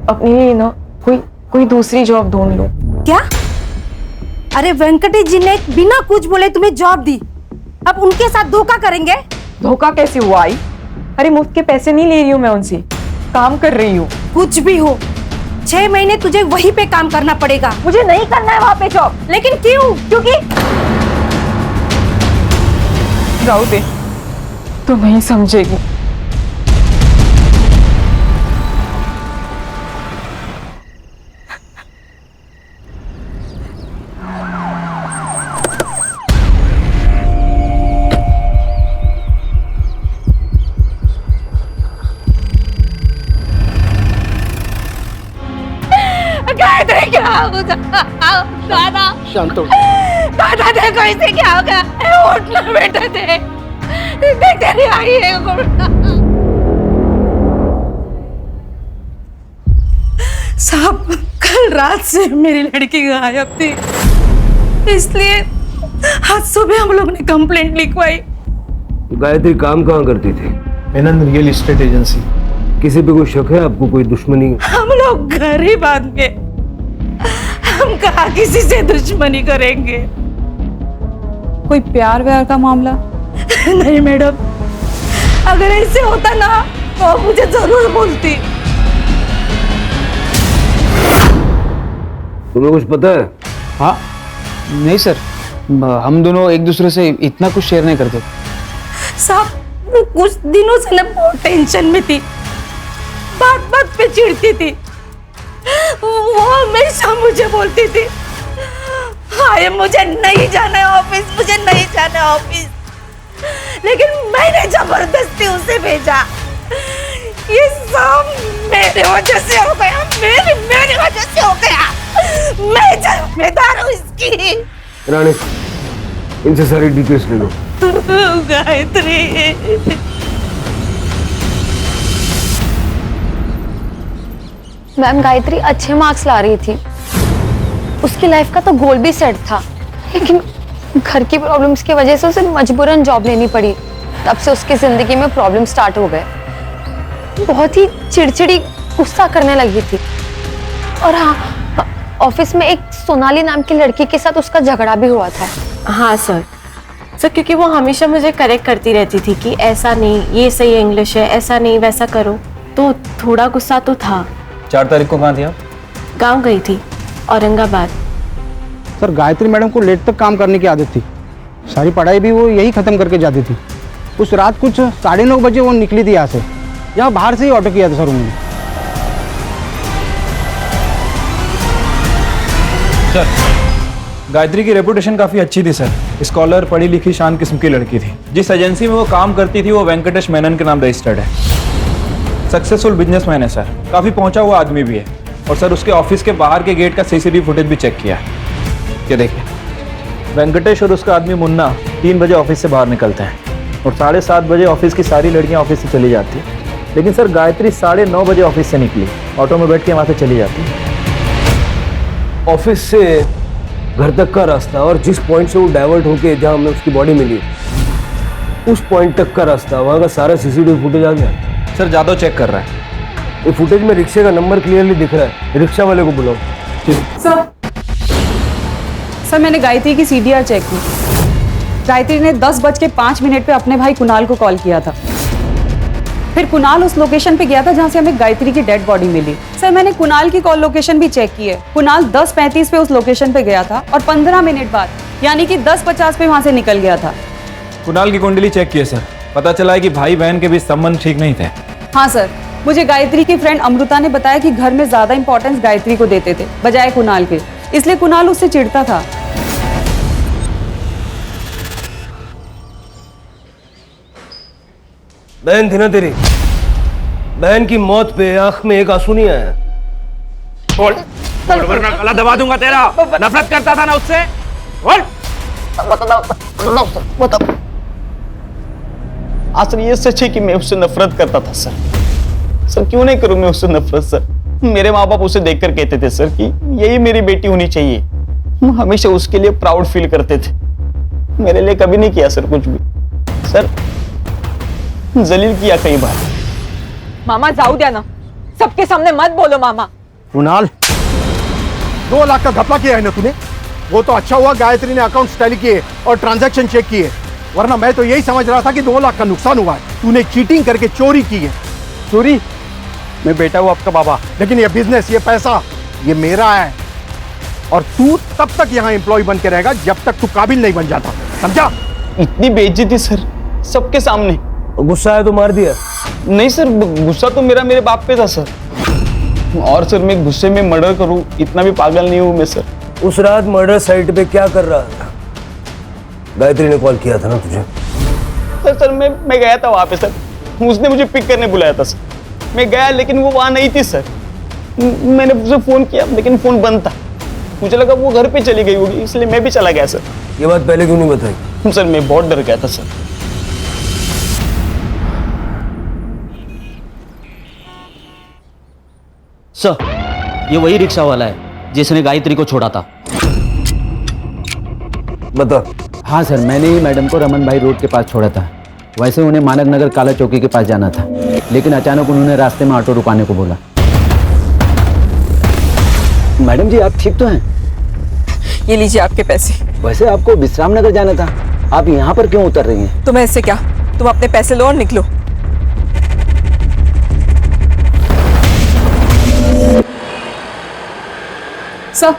अपने लिए ना कोई दूसरी जॉब ढूंढ लूं। क्या? अरे वेंकटेश जी ने बिना कुछ बोले तुम्हें जॉब दी, अब उनके साथ धोखा करेंगे? धोखा कैसे हुआ आई? अरे मुफ्त के पैसे नहीं ले रही हूँ मैं उनसे, काम कर रही हूँ। कुछ भी हो, 6 महीने तुझे वहीं पे काम करना पड़ेगा। मुझे नहीं करना है वहां पे जॉब। लेकिन क्यों? क्योंकि जाओ दे, तो नहीं समझेगी। गायत्री क्या हो दादा? शांत हो। दादा देखो इसे क्या हो गया? उठना बेटा, देख तेरी आई है। साहब, कल रात से मेरी लड़की गायब थी, इसलिए आज सुबह हम लोग ने कंप्लेंट लिखवाई। गायत्री काम कहाँ करती थी? Menon real estate agency. किसी पे कोई शक है आपको? कोई दुश्मनी? हम लोग गरीब आदमी, हम कहाँ किसी से दुश्मनी करेंगे? कोई प्यार व्यार का मामला? नहीं मैडम, अगर ऐसे होता ना तो मुझे जरूर बोलती। तुम्हें कुछ पता है? हाँ नहीं सर, हम दोनों एक दूसरे से इतना कुछ शेयर नहीं करते। साहब, वो कुछ दिनों से ना बहुत टेंशन में थी, बात बात पे चिढ़ती थी। वो हमेशा मुझे बोलती थी, हाय मुझे नहीं जाना है ऑफिस, मुझे नहीं जाना है ऑफिस, लेकिन मैंने जबरदस्ती उसे भेजा। ये सब मेरे वजह से हो गया, मेरी वजह से हो गया। मैं जिम्मेदार हूँ इसकी। रानी, इनसे सारी डिटेल्स ले लो। गायत्री, मैम गायत्री अच्छे मार्क्स ला रही थी, उसकी लाइफ का तो गोल भी सेट था, लेकिन घर की प्रॉब्लम्स की वजह से उसे मजबूरन जॉब लेनी पड़ी। तब से उसकी जिंदगी में प्रॉब्लम स्टार्ट हो गए, बहुत ही चिड़चिड़ी, गुस्सा करने लगी थी। और हाँ, ऑफिस में एक सोनाली नाम की लड़की के साथ उसका झगड़ा भी हुआ था। हाँ सर, क्योंकि वो हमेशा मुझे करेक्ट करती रहती थी कि ऐसा नहीं, ये सही इंग्लिश है, ऐसा नहीं वैसा करो, तो थोड़ा गुस्सा तो था। 4 तारीख को कहाँ थी आप? गांव गई थी, औरंगाबाद। सर, गायत्री मैडम को लेट तक काम करने की आदत थी, सारी पढ़ाई भी वो यही ख़त्म करके जाती थी। उस रात कुछ 9:30 बजे वो निकली थी यहाँ से, यहाँ बाहर से ही ऑटो किया था सर उन्होंने। सर, गायत्री की रेपुटेशन काफ़ी अच्छी थी सर, स्कॉलर, पढ़ी लिखी, शान किस्म की लड़की थी। जिस एजेंसी में वो काम करती थी वो वेंकटेश मेनन के नाम रजिस्टर्ड है। सक्सेसफुल बिजनेसमैन है सर, काफ़ी पहुंचा हुआ आदमी भी है। और सर उसके ऑफिस के बाहर के गेट का सीसीटीवी फुटेज भी चेक किया है। ये देखिए, वेंकटेश और उसका आदमी मुन्ना 3 बजे ऑफिस से बाहर निकलते हैं और 7:30 बजे ऑफिस की सारी लड़कियां ऑफिस से चली जाती है। लेकिन सर गायत्री 9:30 बजे ऑफिस से निकली, ऑटो में बैठ के वहाँ से चली जाती है। ऑफिस से घर तक का रास्ता और जिस पॉइंट से वो डाइवर्ट होके जहाँ हमें उसकी बॉडी मिली, उस पॉइंट तक का रास्ता, वहाँ का सारा सीसीटीवी फुटेज आ गया। सर जादव चेक कर रहा है। ये फुटेज में रिक्शे का नंबर क्लियरली दिख रहा है, रिक्शा वाले को बुलाओ। सर, मैंने गायत्री की सीडीआर चेक की। गायत्री ने 10:05 पे अपने भाई कुणाल को कॉल किया था। फिर कुणाल उस लोकेशन पे गया था जहां से हमें गायत्री की डेड बॉडी मिली। सर, मैंने कुणाल की कॉल लोकेशन भी चेक की है। कुणाल 10:35 पे उस लोकेशन पे गया था और 15 मिनट बाद यानी कि 10:50 पे वहां से निकल गया था। कुणाल की कुंडली चेक की है सर, पता चला है कि भाई बहन के बीच संबंध ठीक नहीं थे। हाँ सर, मुझे गायत्री की फ्रेंड अमृता ने बताया कि घर में ज्यादा इंपॉर्टेंस गायत्री को देते थे बजाय कुणाल के, इसलिए कुणाल उससे चिढ़ता था। बहन थी ना तेरी, बहन की मौत पे आंख में एक आंसू नहीं आया। बोल बोल वरना गला दबा दूंगा तेरा। नफरत करता था ना उससे, बोल। बताओ। असल ये सच है कि मैं उससे नफरत करता था सर। सर क्यों नहीं करूं मैं उससे नफरत सर? मेरे माँ बाप उसे देखकर कहते थे सर कि यही मेरी बेटी होनी चाहिए। हम हमेशा उसके लिए प्राउड फील करते थे। मेरे लिए कभी नहीं किया सर कुछ भी। सर जलील किया कई बार, मामा जाऊ द्या ना, सबके सामने मत बोलो मामा। कुणाल, 2 लाख का घपला किया है ना तूने? वो तो अच्छा हुआ गायत्री ने अकाउंट टैली किए और ट्रांजैक्शन चेक किए, वरना मैं तो यही समझ रहा था कि 2 लाख का नुकसान हुआ है। तूने चीटिंग करके चोरी की है। चोरी? मैं बेटा हूँ आपका बाबा। लेकिन ये बिजनेस, ये पैसा, ये मेरा है, और तू तब तक यहाँ एम्प्लॉय बन के रहेगा जब तक तू काबिल नहीं बन जाता, समझा? इतनी बेइज्जती सर, सबके सामने। गुस्सा है तो मार दिया? नहीं सर, गुस्सा तो मेरे बाप पे था सर। और सर मैं गुस्से में मर्डर करूं इतना भी पागल नहीं हूं मैं सर। उस रात मर्डर साइट पे क्या कर रहा था? गायत्री ने कॉल किया था ना तुझे? सर मैं गया था वहां पे सर, उसने मुझे पिक करने बुलाया था सर। मैं गया लेकिन वो वहां नहीं थी सर। मैंने उसे फोन किया लेकिन फोन बंद था। मुझे लगा वो घर पे चली गई होगी, इसलिए मैं भी चला गया सर। ये बात पहले क्यों नहीं बताई? सर मैं बहुत डर गया था सर। सर ये वही रिक्शा वाला है जिसने गायत्री को छोड़ा था। बता। हाँ सर, मैंने ही मैडम को रमन भाई रोड के पास छोड़ा था। वैसे उन्हें मानक नगर काला चौकी के पास जाना था, लेकिन अचानक उन्होंने रास्ते में ऑटो रुकाने को बोला। मैडम जी आप ठीक तो हैं? ये लीजिए आपके पैसे। वैसे आपको विश्राम नगर जाना था, आप यहाँ पर क्यों उतर रही हैं? तुम्हें इससे क्या, तुम अपने पैसे लो और निकलो। सर,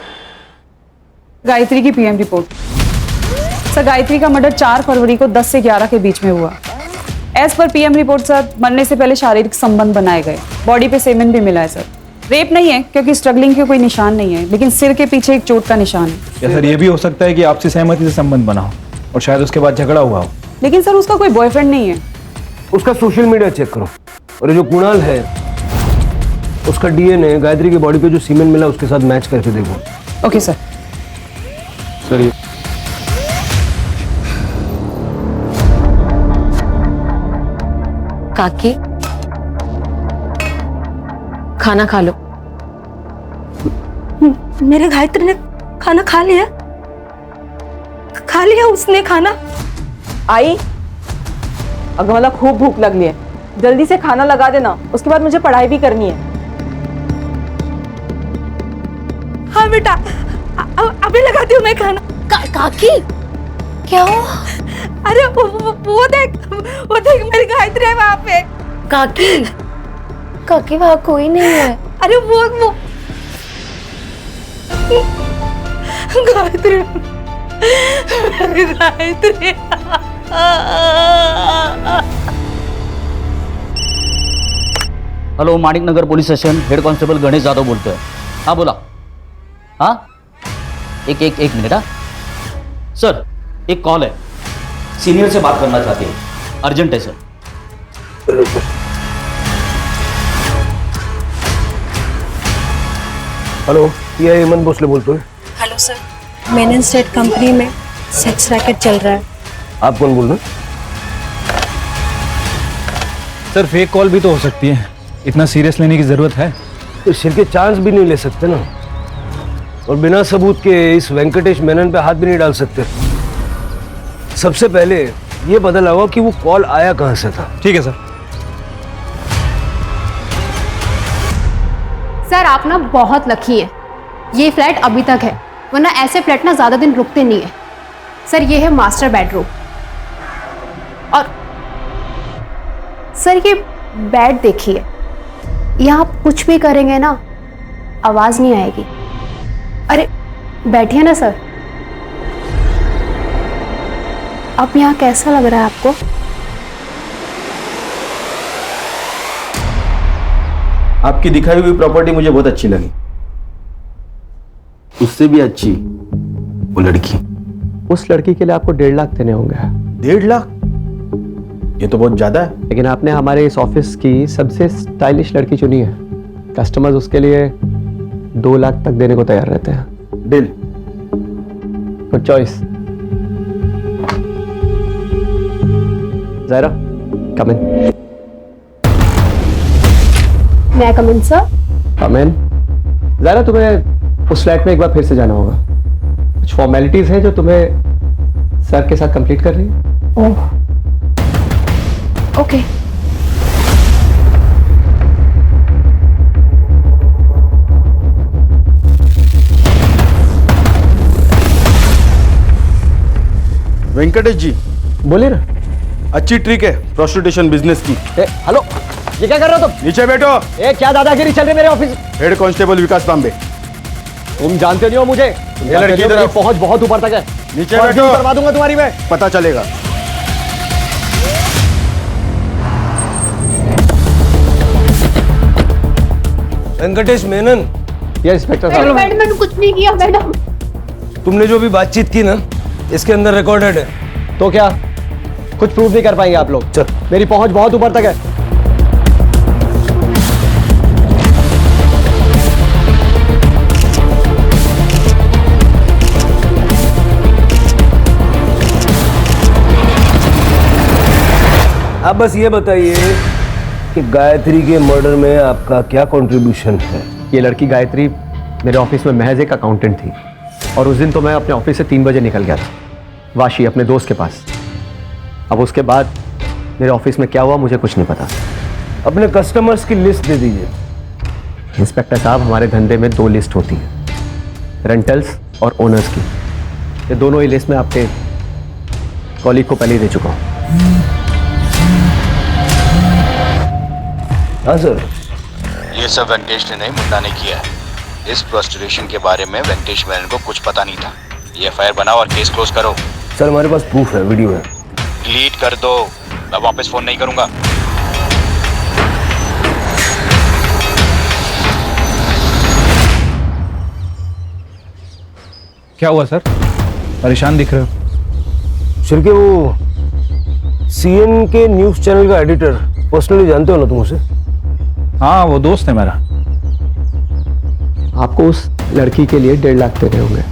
गायत्री की पीएम रिपोर्ट। सर गायत्री का मर्डर 4 फरवरी को 10 से 11 के बीच में हुआ। As per PM report sir, मरने से पहले शारीरिक संबंध बनाए गए। बॉडी पे सेमेन भी मिला है सर। रेप नहीं है क्योंकि स्ट्रगलिंग के कोई निशान नहीं है, लेकिन सिर के पीछे एक चोट का निशान है। या सर ये भी हो सकता है कि आपसी सहमति से संबंध बना हो और शायद उसके बाद झगड़ा हुआ हो। लेकिन सर उसका कोई बॉयफ्रेंड नहीं है। उसका सोशल मीडिया चेक करो, और ये जो कुणाल है उसका डीएनए गायत्री की बॉडी पे जो सीमेन मिला उसके साथ मैच करके देखो। Okay sir. सर काकी खाना खा लो। मेरे गायत्री ने खाना खा लिया? खा लिया उसने खाना? आई, अगमला खूब भूख लग रही है, जल्दी से खाना लगा देना, उसके बाद मुझे पढ़ाई भी करनी है। हाँ बेटा, अभी लगाती हूँ मैं खाना। काकी क्या हो? अरे वो देख मेरी गायत्री है वहाँ पे। काकी वहाँ कोई नहीं है। अरे वो Gayatri, Gayatri. Hello, Manik Nagar police station, head constable Ganesh Yadav बोलते हैं। हाँ बोला। हाँ एक मिनट। हाँ सर, एक कॉल है, सीनियर से बात करना चाहते हैं, अर्जेंट है सर। हेलो, ये हेमंत भोसले बोलते हैं। Hello sir, main state company में सेक्स रैकेट चल रहा है। आप कौन बोल रहे हैं? सर फेक कॉल भी तो हो सकती है, इतना सीरियस लेने की जरूरत है? तो सिर के चांस भी नहीं ले सकते ना, और बिना सबूत के इस वेंकटेश मेनन पे हाथ भी नहीं डाल सकते। सबसे पहले ये पता लगाओ कि वो कॉल आया कहां से था। ठीक है सर। सर आप ना बहुत लकी है, ये फ्लैट अभी तक है, वरना ऐसे फ्लैट ना ज्यादा दिन रुकते नहीं है। सर ये है मास्टर बेडरूम, और सर ये बेड देखिए, यहाँ आप कुछ भी करेंगे ना आवाज नहीं आएगी। अरे बैठिए ना सर। अब यहाँ कैसा लग रहा है आपको? आपकी दिखाई हुई प्रॉपर्टी मुझे बहुत अच्छी लगी, उससे भी अच्छी वो लड़की। उस लड़की के लिए आपको 1.5 लाख देने होंगे। 1.5 लाख? ये तो बहुत ज्यादा है। लेकिन आपने हमारे इस ऑफिस की सबसे स्टाइलिश लड़की चुनी है, कस्टमर्स उसके लिए 2 लाख तक देने को तैयार रहते हैं। Deal. Good choice. Zaira, come in. मैं कम इन सर? कम इन। ज़ायरा, तुम्हें उस फ्लैट में एक बार फिर से जाना होगा, कुछ फॉर्मेलिटीज हैं जो तुम्हें सर के साथ कंप्लीट कर रही है। Oh okay. वेंकटेश जी बोलिए ना। अच्छी ट्रिक है प्रोस्टिट्यूशन बिजनेस की। हेलो, ये क्या कर रहे हो तुम? नीचे बैठो। क्या दादागिरी चल रही है मेरे ऑफिस? हेड कांस्टेबल विकास तांबे। तुम जानते नहीं हो मुझे। ये लड़की मेरी पहुंच बहुत ऊपर तक है। नीचे और बैठो। डील करवा दूंगा तुम्हारी मैं। पता चलेगा। वेंकटेश मेनन। ये इंस्पेक्टर साहब। मैडम मैंने कुछ नहीं किया मैडम। तुमने जो भी बातचीत की ना, इसके अंदर रिकॉर्डेड है। तो क्या कुछ प्रूव नहीं कर पाएंगे आप लोग? चल, मेरी पहुंच बहुत ऊपर तक है। आप बस ये बताइए कि गायत्री के मर्डर में आपका क्या कंट्रीब्यूशन है? ये लड़की गायत्री मेरे ऑफिस में महज एक अकाउंटेंट थी और उस दिन तो मैं अपने ऑफिस से 3 बजे निकल गया था वाशी अपने दोस्त के पास। अब उसके बाद मेरे ऑफिस में क्या हुआ मुझे कुछ नहीं पता। अपने कस्टमर्स की लिस्ट दे दीजिए। इंस्पेक्टर साहब, हमारे धंधे में 2 लिस्ट होती है, रेंटल्स और ओनर्स की। ये दोनों ही लिस्ट में आपके कॉलीग को पहले ही दे चुका हूँ। हाँ सर। ये सब वेंकटेश ने नहीं, मुन्ना ने किया है। इस प्रोस्टिट्यूशन के बारे में वेंकटेश मेनन को कुछ पता नहीं था। ये एफआईआर बनाओ और केस क्लोज करो। सर हमारे पास प्रूफ है, वीडियो है। डिलीट कर दो, मैं वापस फोन नहीं करूंगा। क्या हुआ सर? परेशान दिख रहे हो। शिरके, वो सीएन के न्यूज चैनल का एडिटर पर्सनली जानते हो ना तुम उसे? हाँ, वो दोस्त है मेरा। आपको उस लड़की के लिए 1.5 लाख देने होंगे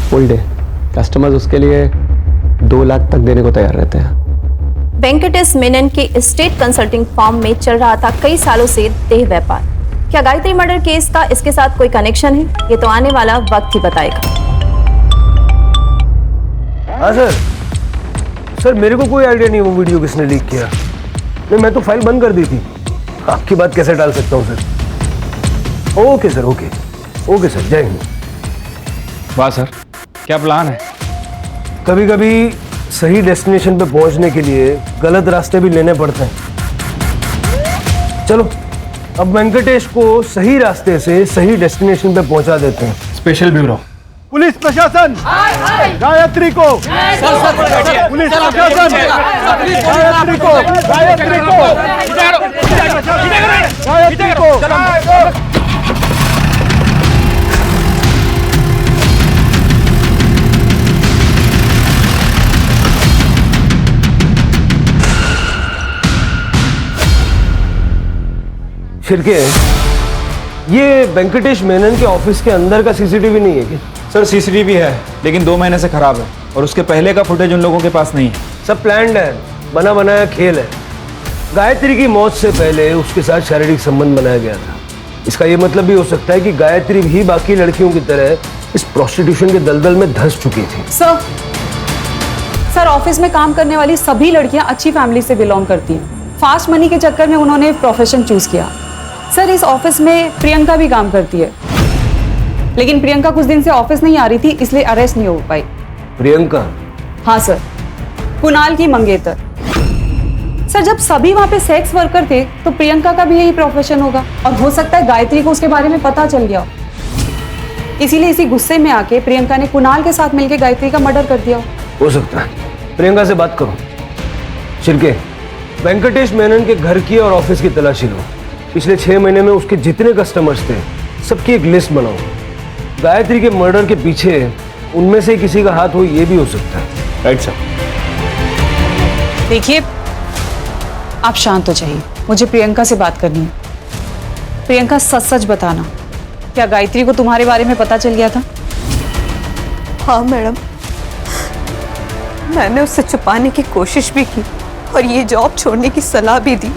फुल डे। कस्टमर्स उसके लिए 2 लाख तक देने को तैयार रहते हैं। वेंकटेश मेनन के स्टेट कंसल्टिंग फर्म में चल रहा था कई सालों से देह व्यापार। क्या गायत्री मर्डर केस का इसके साथ कोई कनेक्शन है? ये तो आने वाला वक्त ही बताएगा। हाँ सर। सर मेरे को कोई आइडिया नहीं वो वीडियो किसने लीक किया। नहीं, मैं तो फाइल बंद कर दी थी। आपकी बात कैसे डाल सकता हूँ sir? Okay sir, okay okay sir, जय हिंद। वाह सर, क्या प्लान है? कभी कभी सही डेस्टिनेशन पे पहुंचने के लिए गलत रास्ते भी लेने पड़ते हैं। चलो अब वेंकटेश को सही रास्ते से सही डेस्टिनेशन पे पहुंचा देते हैं। स्पेशल ब्यूरो, पुलिस प्रशासन, गायत्री को, पुलिस प्रशासन, गायत्री को, गायत्री को, गायत्री को। शिरके, ये वेंकटेश मेनन के ऑफिस के अंदर का सीसीटीवी नहीं है क्या? सर सीसीटीवी है, लेकिन 2 महीने से खराब है और उसके पहले का फुटेज उन लोगों के पास नहीं है। सब प्लान्ड है, बना बनाया खेल है। गायत्री की मौत से पहले उसके साथ शारीरिक संबंध बनाया गया था। इसका ये मतलब भी हो सकता है कि गायत्री भी बाकी लड़कियों की तरह इस प्रोस्टिट्यूशन के दलदल में धंस चुकी थी। सर ऑफिस में काम करने वाली सभी लड़कियां अच्छी फैमिली से बिलोंग करती हैं। फास्ट मनी के चक्कर में उन्होंने प्रोफेशन चूज किया। सर इस ऑफिस में प्रियंका भी काम करती है, लेकिन प्रियंका कुछ दिन से ऑफिस नहीं आ रही थी, इसलिए अरेस्ट नहीं हो पाई। प्रियंका? हाँ सर, कुणाल की मंगेतर। सर जब सभी वहां पे सेक्स वर्कर थे तो प्रियंका का भी यही प्रोफेशन होगा और हो सकता है गायत्री को उसके बारे में पता चल गया हो, इसीलिए इसी गुस्से में आके प्रियंका ने कुणाल के साथ मिलकर गायत्री का मर्डर कर दिया हो सकता है। प्रियंका से बात करो। शिरके, वेंकटेश मेनन के घर की और ऑफिस की तलाशी लो। पिछले 6 महीने में उसके जितने कस्टमर्स थे सबकी एक लिस्ट बनाओ। गायत्री के मर्डर के पीछे उनमें से किसी का हाथ हो, ये भी हो सकता है। Right sir. देखिए आप शांत हो जाइए, मुझे प्रियंका से बात करनी है। प्रियंका सच सच बताना, क्या गायत्री को तुम्हारे बारे में पता चल गया था? हाँ मैडम, मैंने उससे छुपाने की कोशिश भी की और ये जॉब छोड़ने की सलाह भी दी,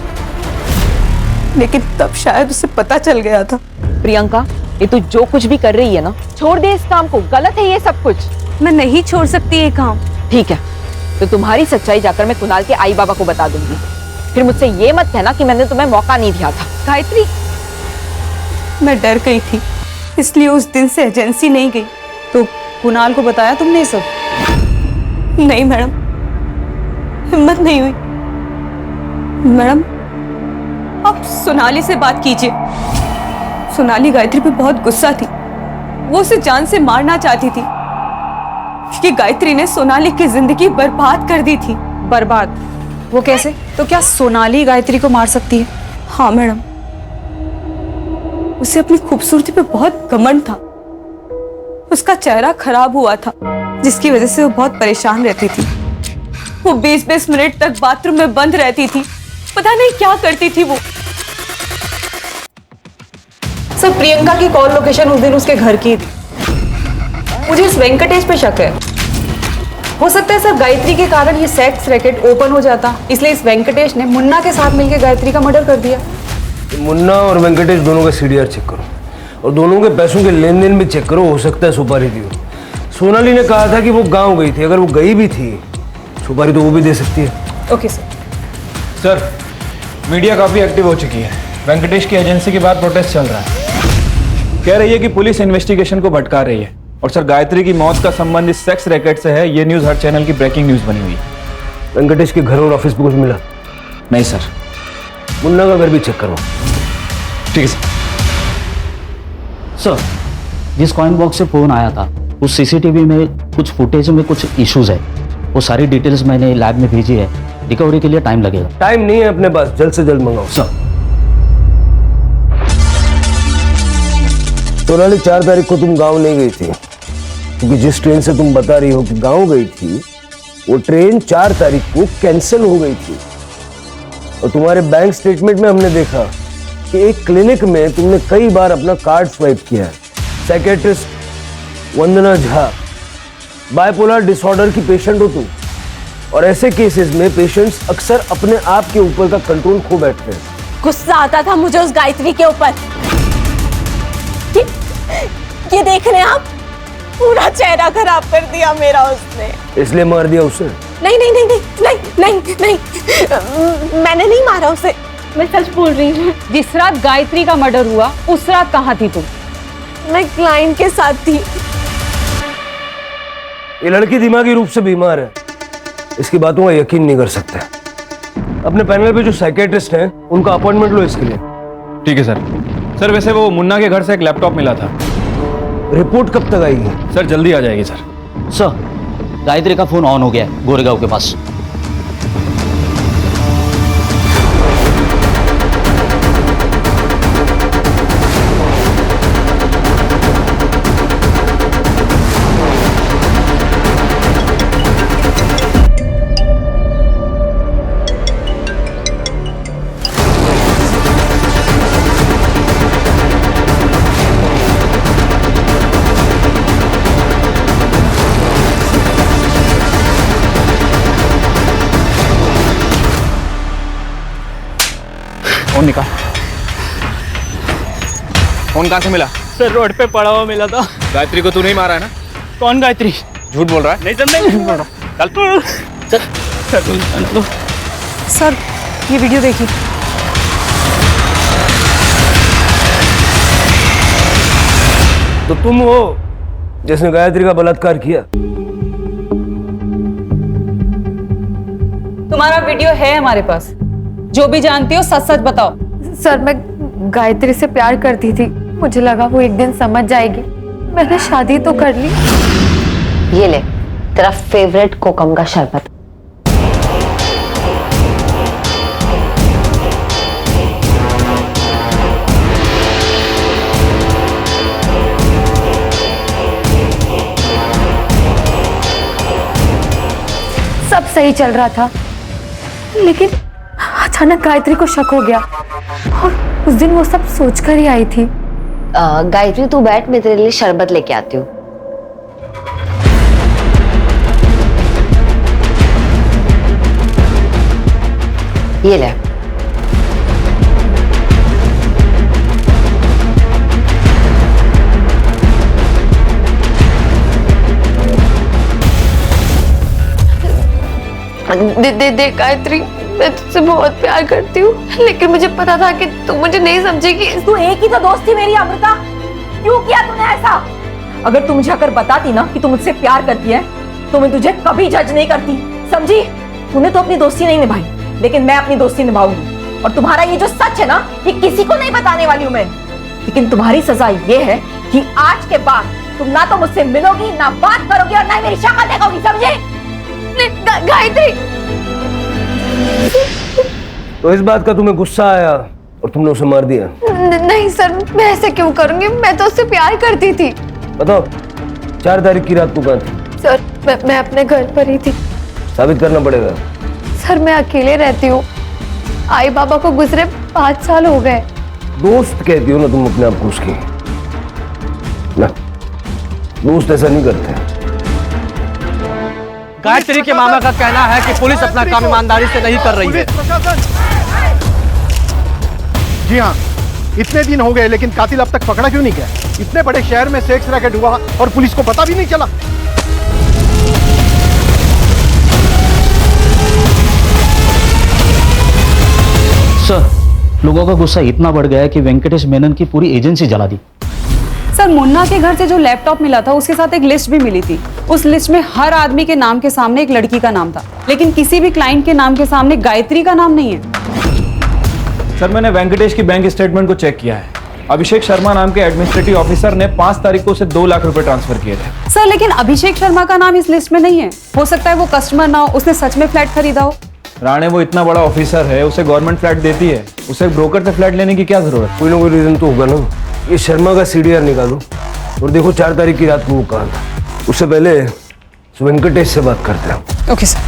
लेकिन तब शायद उसे पता चल गया था। प्रियंका, ये तू जो कुछ भी कर रही है ना, छोड़ दे इस काम को। गलत है ये सब कुछ। मैं नहीं छोड़ सकती ये काम। ठीक है, तो तुम्हारी सच्चाई जाकर मैं कुणाल के आई बाबा को बता दूंगी। फिर मुझसे ये मत कहना कि मैंने तुम्हें मौका नहीं दिया था। गायत्री, मैं डर गई थी, इसलिए उस दिन से एजेंसी नहीं गई। तो कुणाल को बताया तुमने सब? नहीं मैडम, हिम्मत नहीं हुई। मैडम आप सोनाली से बात कीजिए। सोनाली गायत्री पे बहुत गुस्सा थी, वो उसे जान से मारना चाहती थी क्योंकि गायत्री ने सोनाली की जिंदगी बर्बाद कर दी थी। बर्बाद? वो कैसे? तो क्या सोनाली गायत्री को मार सकती है? हाँ मैडम, उसे अपनी खूबसूरती पे बहुत घमंड था। उसका चेहरा खराब हुआ था जिसकी वजह से वो बहुत परेशान रहती थी। वो 20-20 मिनट तक बाथरूम में बंद रहती थी, पता नहीं क्या करती थी वो। सर प्रियंका की कॉल लोकेशन उस दिन उसके घर की थी। मुझे इस वेंकटेश पे शक है। हो सकता है सर गायत्री के कारण ये सेक्स रैकेट ओपन हो जाता, इसलिए इस वेंकटेश ने मुन्ना के साथ मिलकर गायत्री का मर्डर कर दिया। मुन्ना और वेंकटेश दोनों का सीडीआर चेक करो और दोनों के पैसों के लेन देन भी चेक करो, हो सकता है सुपारी दी हो। सोनाली ने कहा था कि वो गांव गई थी, अगर वो गई भी थी सुपारी तो वो भी दे सकती है। Okay sir. सर मीडिया काफ़ी एक्टिव हो चुकी है। वेंकटेश की एजेंसी के बाद प्रोटेस्ट चल रहा है। कह रही है कि पुलिस इन्वेस्टिगेशन को भटका रही है। और सर गायत्री की मौत का संबंध इस सेक्स रैकेट से है, ये न्यूज़ हर चैनल की ब्रेकिंग न्यूज़ बनी हुई है। वेंकटेश के घर और ऑफिस में कुछ मिला? नहीं सर। मुन्ना का घर भी चेक करो। ठीक है सर। सर जिस कॉइन बॉक्स से फोन आया था उस सीसीटीवी में कुछ फुटेज में कुछ इश्यूज है, वो सारी डिटेल्स मैंने लैब में भेजी है। रिकवरी के लिए टाइम लगेगा। टाइम नहीं है अपने पास, जल्द से जल्द मंगाओ। सर सोनाली 4 तारीख को तुम गांव नहीं गई थी, क्योंकि जिस ट्रेन से तुम बता रही हो कि गांव गई थी वो ट्रेन 4 तारीख को कैंसिल हो गई थी। और तुम्हारे बैंक स्टेटमेंट में हमने देखा कि एक क्लिनिक में तुमने कई बार अपना कार्ड स्वाइप किया है। साइकेट्रिस्ट वंदना झा, बाइपोलर डिसऑर्डर की पेशेंट हो तुम, और ऐसे केसेस में पेशेंट्स अक्सर अपने आप के ऊपर का कंट्रोल खो बैठते हैं। गुस्सा आता था मुझे उस गायत्री के ऊपर। ये देख रहे हैं आप, पूरा चेहरा खराब कर दिया मेरा उसने। इसलिए मार दिया उसे? नहीं नहीं नहीं नहीं नहीं नहीं नहीं, मैंने नहीं मारा उसे, मैं सच बोल रही हूँ। जिस रात गायत्री का मर्डर हुआ उस रात कहाँ थी तुम? मैं क्लाइंट के साथ थी। ये लड़की दिमागी रूप से बीमार है, इसकी बातों का यकीन नहीं कर सकते। अपने पैनल पे जो साइकेट्रिस्ट हैं उनका अपॉइंटमेंट लो इसके लिए। ठीक है सर। सर वैसे वो मुन्ना के घर से एक लैपटॉप मिला था। रिपोर्ट कब तक आएगी? सर जल्दी आ जाएगी सर। सर गायत्री का फोन ऑन हो गया है गोरेगांव के पास। फोन निकाल। फोन कहाँ से मिला? सर रोड पे पड़ा हुआ मिला था। गायत्री को तू नहीं मारा है ना? कौन गायत्री? झूठ बोल रहा है? नहीं सर, नहीं झूठ बोल रहा। चल सर ये वीडियो देखिए। तो तुम हो जिसने गायत्री का बलात्कार किया? तुम्हारा वीडियो है हमारे पास, जो भी जानती हो सच सच बताओ। सर मैं गायत्री से प्यार करती थी, मुझे लगा वो एक दिन समझ जाएगी। मैंने शादी तो कर ली। ये ले तेरा फेवरेट कोकम का शरबत। सब सही चल रहा था, लेकिन अचानक गायत्री को शक हो गया और उस दिन वो सब सोचकर ही आई थी। गायत्री तू बैठ, मैं तेरे लिए शरबत लेके आती हूँ। ये ले। दे गायत्री, मैं तुझसे बहुत प्यार करती हूँ, लेकिन मुझे पता था कि तू मुझे नहीं समझेगी। तू एक ही तो दोस्त थी मेरी अमृता, क्यों किया तूने ऐसा? अगर तू मुझे अगर बताती ना कि तू मुझसे प्यार करती है मैं तुझे कभी जज नहीं करती, समझी? तूने तो अपनी दोस्ती नहीं निभाई, लेकिन मैं अपनी दोस्ती निभाऊंगी। और तुम्हारा ये जो सच है ना, ये किसी को नहीं बताने वाली हूं मैं। लेकिन तुम्हारी सजा ये है कि आज के बाद तुम ना तो मुझसे मिलोगी, ना बात करोगी और ना ही मेरी शक्ल देखोगी, समझे? गायत्री, तो इस बात का तुम्हें गुस्सा आया और तुमने उसे मार दिया? नहीं सर, मैं ऐसे क्यों करूंगी? मैं तो उससे प्यार करती थी। बताओ 4 तारीख की रात को कहाँ थी? सर मैं अपने घर पर ही थी। साबित करना पड़ेगा। सर मैं अकेले रहती हूँ, आई बाबा को गुजरे 5 साल हो गए। दोस्त कहती हो ना तुम अपने आप को उसकी? ना, दोस्त ऐसा नहीं करते। गायत्री के मामा का कहना है कि पुलिस अपना काम ईमानदारी से नहीं कर रही है। जी हाँ, इतने दिन हो गए लेकिन कातिल अब तक पकड़ा क्यों नहीं गया? इतने बड़े शहर में सेक्स रैकेट हुआ और पुलिस को पता भी नहीं चला। सर, लोगों का गुस्सा इतना बढ़ गया है कि वेंकटेश मेनन की पूरी एजेंसी जला दी। सर, मुन्ना के घर से जो लैपटॉप मिला था उसके साथ एक लिस्ट भी मिली थी। उस लिस्ट में हर आदमी के नाम के सामने एक लड़की का नाम था, लेकिन किसी भी क्लाइंट के नाम के सामने गायत्री का नाम नहीं है। सर, मैंने वेंकटेश की बैंक स्टेटमेंट को चेक किया है। अभिषेक शर्मा नाम के एडमिनिस्ट्रेटिव ऑफिसर ने 5 तारीख को उसे 2 लाख रुपए ट्रांसफर किए थे। सर, लेकिन अभिषेक शर्मा का नाम इस लिस्ट में नहीं है। हो सकता है वो कस्टमर ना हो, उसने सच में फ्लैट खरीदा हो। राणे, वो इतना बड़ा ऑफिसर है, उसे गवर्नमेंट फ्लैट देती है, उसे ब्रोकर से फ्लैट लेने की क्या जरूरत? कोई ना कोई रीजन तो होगा ना। ये शर्मा का CDR निकालो और देखो 4 तारीख की रात को वो कहाँ था। उससे पहले वेंकटेश से बात करते हैं। Okay sir.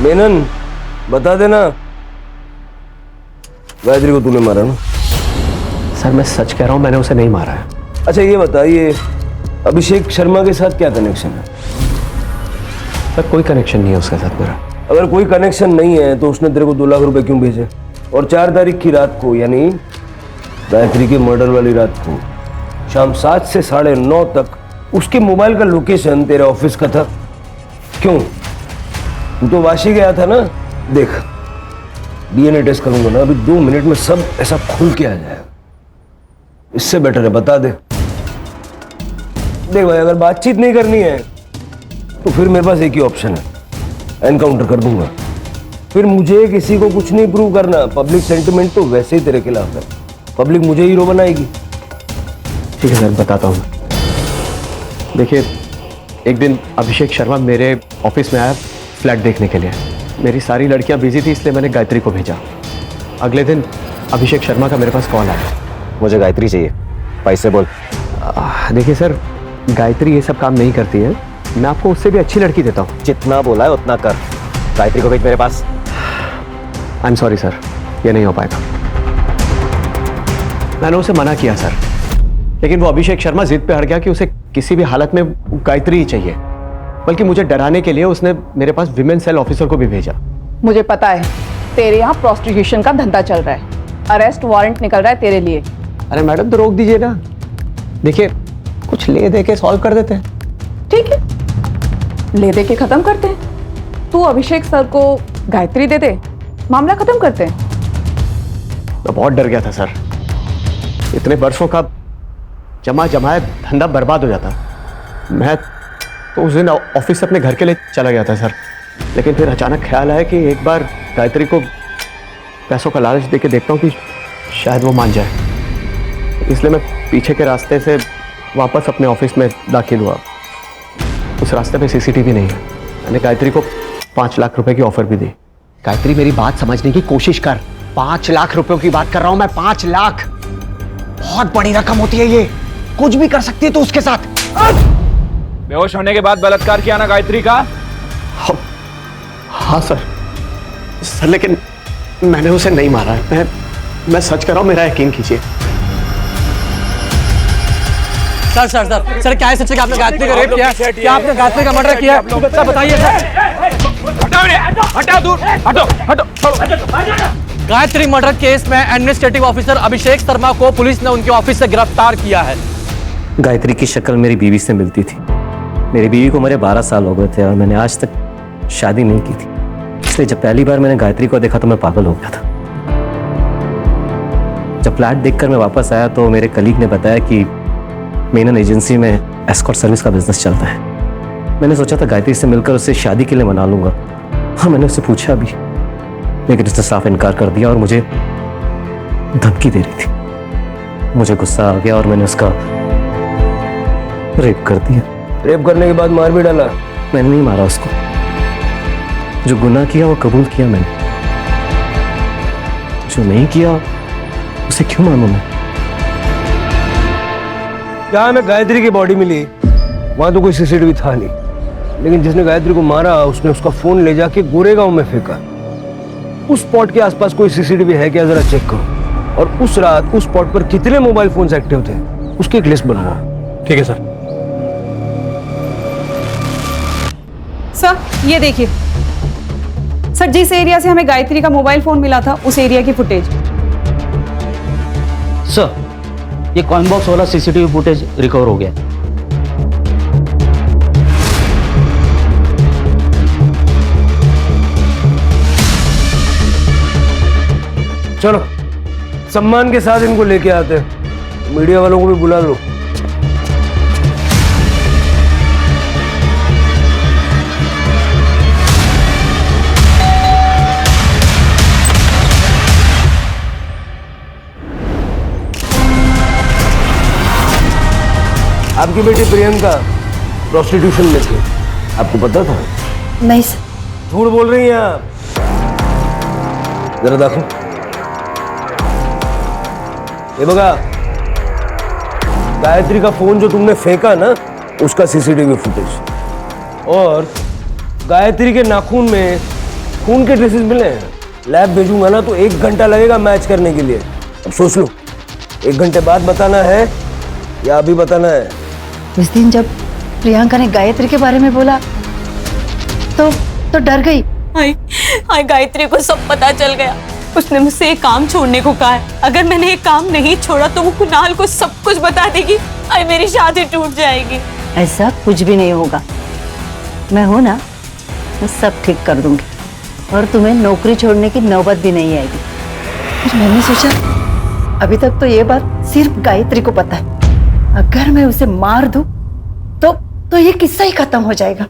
मेनन, बता देना गायत्री को तूने मारा ना? सर मैं सच कह रहा हूँ, मैंने उसे नहीं मारा है। अच्छा ये बताइए, अभिषेक शर्मा के साथ क्या कनेक्शन है? सर कोई कनेक्शन नहीं है उसके साथ मेरा। अगर कोई कनेक्शन नहीं है तो उसने तेरे को 2 लाख रुपए क्यों भेजे? और 4 तारीख की रात को, यानी गायत्री के मर्डर वाली रात को, शाम 7 से 9:30 तक उसके मोबाइल का लोकेशन तेरे ऑफिस का था। क्यों? तू तो वाशी गया था ना। देख, DNA टेस्ट करूंगा ना, अभी 2 मिनट में सब ऐसा खुल के आ जाएगा। इससे बेटर है बता दे। देख भाई, अगर बातचीत नहीं करनी है तो फिर मेरे पास एक ही ऑप्शन है, एनकाउंटर कर दूंगा। फिर मुझे किसी को कुछ नहीं प्रूव करना। पब्लिक सेंटिमेंट तो वैसे ही तेरे खिलाफ है, पब्लिक मुझे हीरो बनाएगी। ठीक है सर, बताता हूँ। देखिए, एक दिन अभिषेक शर्मा मेरे ऑफिस में आया फ्लैट देखने के लिए। मेरी सारी लड़कियां बिजी थी, इसलिए मैंने गायत्री को भेजा। अगले दिन अभिषेक शर्मा का मेरे पास कॉल आया। मुझे गायत्री चाहिए, पैसे बोल। देखिए सर, गायत्री ये सब काम नहीं करती है, मैं आपको उससे भी अच्छी लड़की देता हूँ। जितना बोला है उतना कर, गायत्री को भेज मेरे पास। आई एम सॉरी सर, ये नहीं हो पाएगा। मैंने उसे मना किया सर, लेकिन वो अभिषेक शर्मा जिद पे अड़ गया कि उसे किसी भी हालत में गायत्री ही चाहिए। बल्कि मुझे डराने के लिए उसने मेरे पास विमेन सेल ऑफिसर को भी भेजा। मुझे पता है तेरे यहाँ प्रोस्टिट्यूशन का धंधा चल रहा है, अरेस्ट वारंट निकल रहा है तेरे लिए। अरे मैडम, तो रोक दीजिए ना। देखिए, कुछ ले दे के सॉल्व कर देते हैं। ठीक है, ले दे के खत्म करते हैं। तू अभिषेक सर को गायत्री दे दे, मामला खत्म करते हैं। मैं बहुत डर गया था सर, इतने वर्षों का जमा जमाया धंधा बर्बाद हो जाता। मैं तो उस दिन ऑफिस से अपने घर के लिए चला गया था सर, लेकिन फिर अचानक ख्याल आया कि एक बार गायत्री को पैसों का लालच देके देखता हूँ कि शायद वो मान जाए। इसलिए मैं पीछे के रास्ते से वापस अपने ऑफिस में दाखिल हुआ। उस रास्ते पे CCTV नहीं है। मैंने गायत्री को 5 लाख रुपए की ऑफर भी दी। गायत्री, मेरी बात समझने की कोशिश कर। 5 लाख रुपयों की बात कर रहा हूं मैं। 5 लाख बहुत बड़ी रकम होती है, ये कुछ भी कर सकती है तो उसके साथ। बेहोश होने के बाद बलात्कार किया ना गायत्री का? हाँ सर, लेकिन मैंने उसे नहीं मारा है। मैं सच कर रहा हूं, मेरा यकीन कीजिए। सर सर सर सर, क्या है सच है कि आपने गायत्री का रेप किया? क्या आपने गायत्री का मर्डर किया? सर बताइए सर। हटाओ दूर, हटो। गायत्री मर्डर केस में एडमिनिस्ट्रेटिव ऑफिसर अभिषेक शर्मा को पुलिस ने उनके ऑफिस से गिरफ्तार किया है। गायत्री की शक्ल मेरी बीवी से मिलती थी। मेरी बीवी को मेरे 12 साल हो गए थे और मैंने आज तक शादी नहीं की थी। इसलिए जब पहली बार मैंने गायत्री को देखा तो मैं पागल हो गया था। जब फ्लैट देखकर मैं वापस आया तो मेरे कलीग ने बताया कि मेनन एजेंसी में एस्कॉर्ट सर्विस का बिजनेस चलता है। मैंने सोचा था गायत्री से मिलकर उससे शादी के लिए मना लूंगा। हाँ, मैंने उससे पूछा भी, लेकिन उसने साफ इनकार कर दिया और मुझे धमकी दे रही थी। मुझे गुस्सा आ गया और मैंने उसका रेप कर दिया। रेप करने के बाद मार भी डाला? मैंने नहीं मारा उसको, जो गुनाह किया वो कबूल किया मैंने, जो नहीं किया उसे क्यों मानूं मैं? जहाँ हमें गायत्री की बॉडी मिली वहां तो कोई सीसीटीवी था नहीं, लेकिन जिसने गायत्री को मारा उसने उसका फोन ले जाके गोरेगांव में फेंका। उस स्पॉट के आसपास कोई सीसीटीवी है क्या, जरा चेक करो। और उस रात उस स्पॉट पर कितने मोबाइल फोन्स एक्टिव थे उसकी एक लिस्ट बनवाओ। ठीक है सर। सर ये देखिए सर, जिस एरिया से हमें गायत्री का मोबाइल फोन मिला था उस एरिया की फुटेज। सर, ये कॉइन बॉक्स वाला सीसीटीवी फुटेज रिकवर हो गया। चलो सम्मान के साथ इनको लेके आते हैं, मीडिया वालों को भी बुला लो। आपकी बेटी प्रियंका प्रोस्टिट्यूशन में थी, आपको पता था? नहीं सर। झूठ बोल रही हैं आप। जरा देखो, ये बघा, गायत्री का फोन जो तुमने फेंका ना उसका सीसीटीवी फुटेज, और गायत्री के नाखून में खून के ट्रेसेस मिले हैं। लैब भेजूंगा ना तो 1 घंटा लगेगा मैच करने के लिए। अब सोच लो, 1 घंटे बाद बताना है या अभी बताना है? उस दिन जब प्रियंका ने गायत्री के बारे में बोला तो डर गई। हाय गायत्री को सब पता चल गया। उसने मुझसे एक काम छोड़ने को कहा है। अगर मैंने एक काम नहीं छोड़ा तो वो कुणाल को सब कुछ बता देगी और मेरी शादी टूट जाएगी। ऐसा कुछ भी नहीं होगा, मैं हूं ना, मैं सब ठीक कर दूंगी और तुम्हें नौकरी छोड़ने की नौबत भी नहीं आएगी। फिर मैंने सोचा अभी तक तो ये बात सिर्फ गायत्री को पता है, अगर मैं उसे मार दूं तो ये किस्सा ही खत्म हो जाएगा।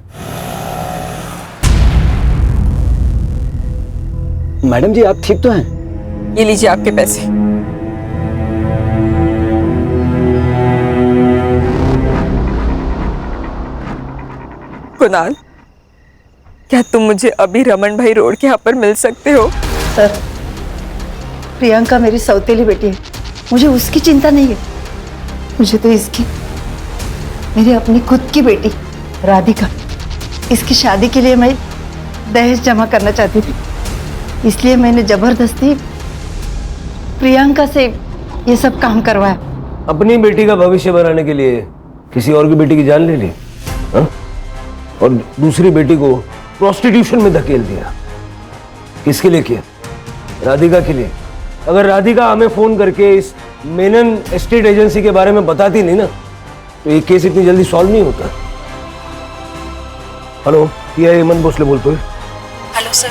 मैडम जी आप ठीक तो हैं? ये लीजिए आपके पैसे। कुणाल, क्या तुम मुझे अभी रमन भाई रोड के यहाँ पर मिल सकते हो? सर, प्रियंका मेरी सौतेली बेटी है, मुझे उसकी चिंता नहीं है, मुझे तो इसकी, मेरी अपनी खुद की बेटी राधिका, इसकी शादी के लिए मैं दहेज जमा करना चाहती थी, इसलिए मैंने जबरदस्ती प्रियंका से ये सब काम करवाया। अपनी बेटी का भविष्य बनाने के लिए किसी और की बेटी की जान ले ली, हा? और दूसरी बेटी को प्रोस्टिट्यूशन में धकेल दिया। किसके लिए किया? राधिका के लिए। अगर राधिका हमें फोन करके इस मेनन एस्टेट एजेंसी के बारे में बताती नहीं ना तो ये केस इतनी जल्दी सॉल्व नहीं होता। हेलो, ये हेमंत भोसले बोलते हैं। Hello sir,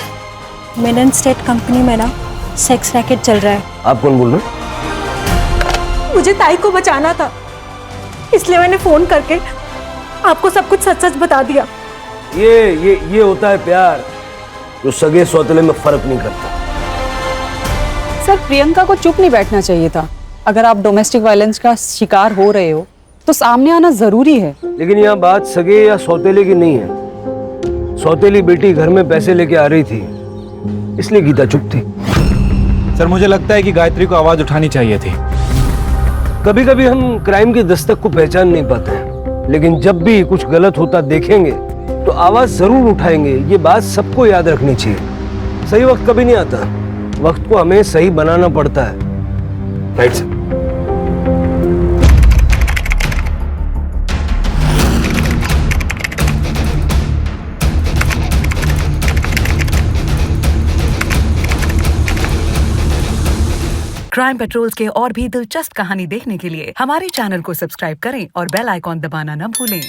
Menon state company में ना सेक्स रैकेट चल रहा है। आप कौन बोल रहे हैं? मुझे ताई को बचाना था, इसलिए मैंने फोन करके आपको सब कुछ सच सच बता दिया। ये होता है प्यार, जो सगे सौतेले में फर्क नहीं करता। सर, प्रियंका को चुप नहीं बैठना चाहिए था। अगर आप डोमेस्टिक वायलेंस का शिकार हो रहे हो तो सामने आना जरूरी है। लेकिन यहाँ बात सगे या सौतेले की नहीं है। सौतेली बेटी घर में पैसे लेके आ रही थी, इसलिए गीता चुप थी। सर, मुझे लगता है कि गायत्री को आवाज उठानी चाहिए थी। कभी कभी हम क्राइम की दस्तक को पहचान नहीं पाते हैं, लेकिन जब भी कुछ गलत होता देखेंगे तो आवाज जरूर उठाएंगे। ये बात सबको याद रखनी चाहिए। सही वक्त कभी नहीं आता, वक्त को हमें सही बनाना पड़ता है। Right sir. क्राइम पेट्रोल्स के और भी दिलचस्प कहानी देखने के लिए हमारे चैनल को सब्सक्राइब करें और बेल आइकॉन दबाना न भूलें।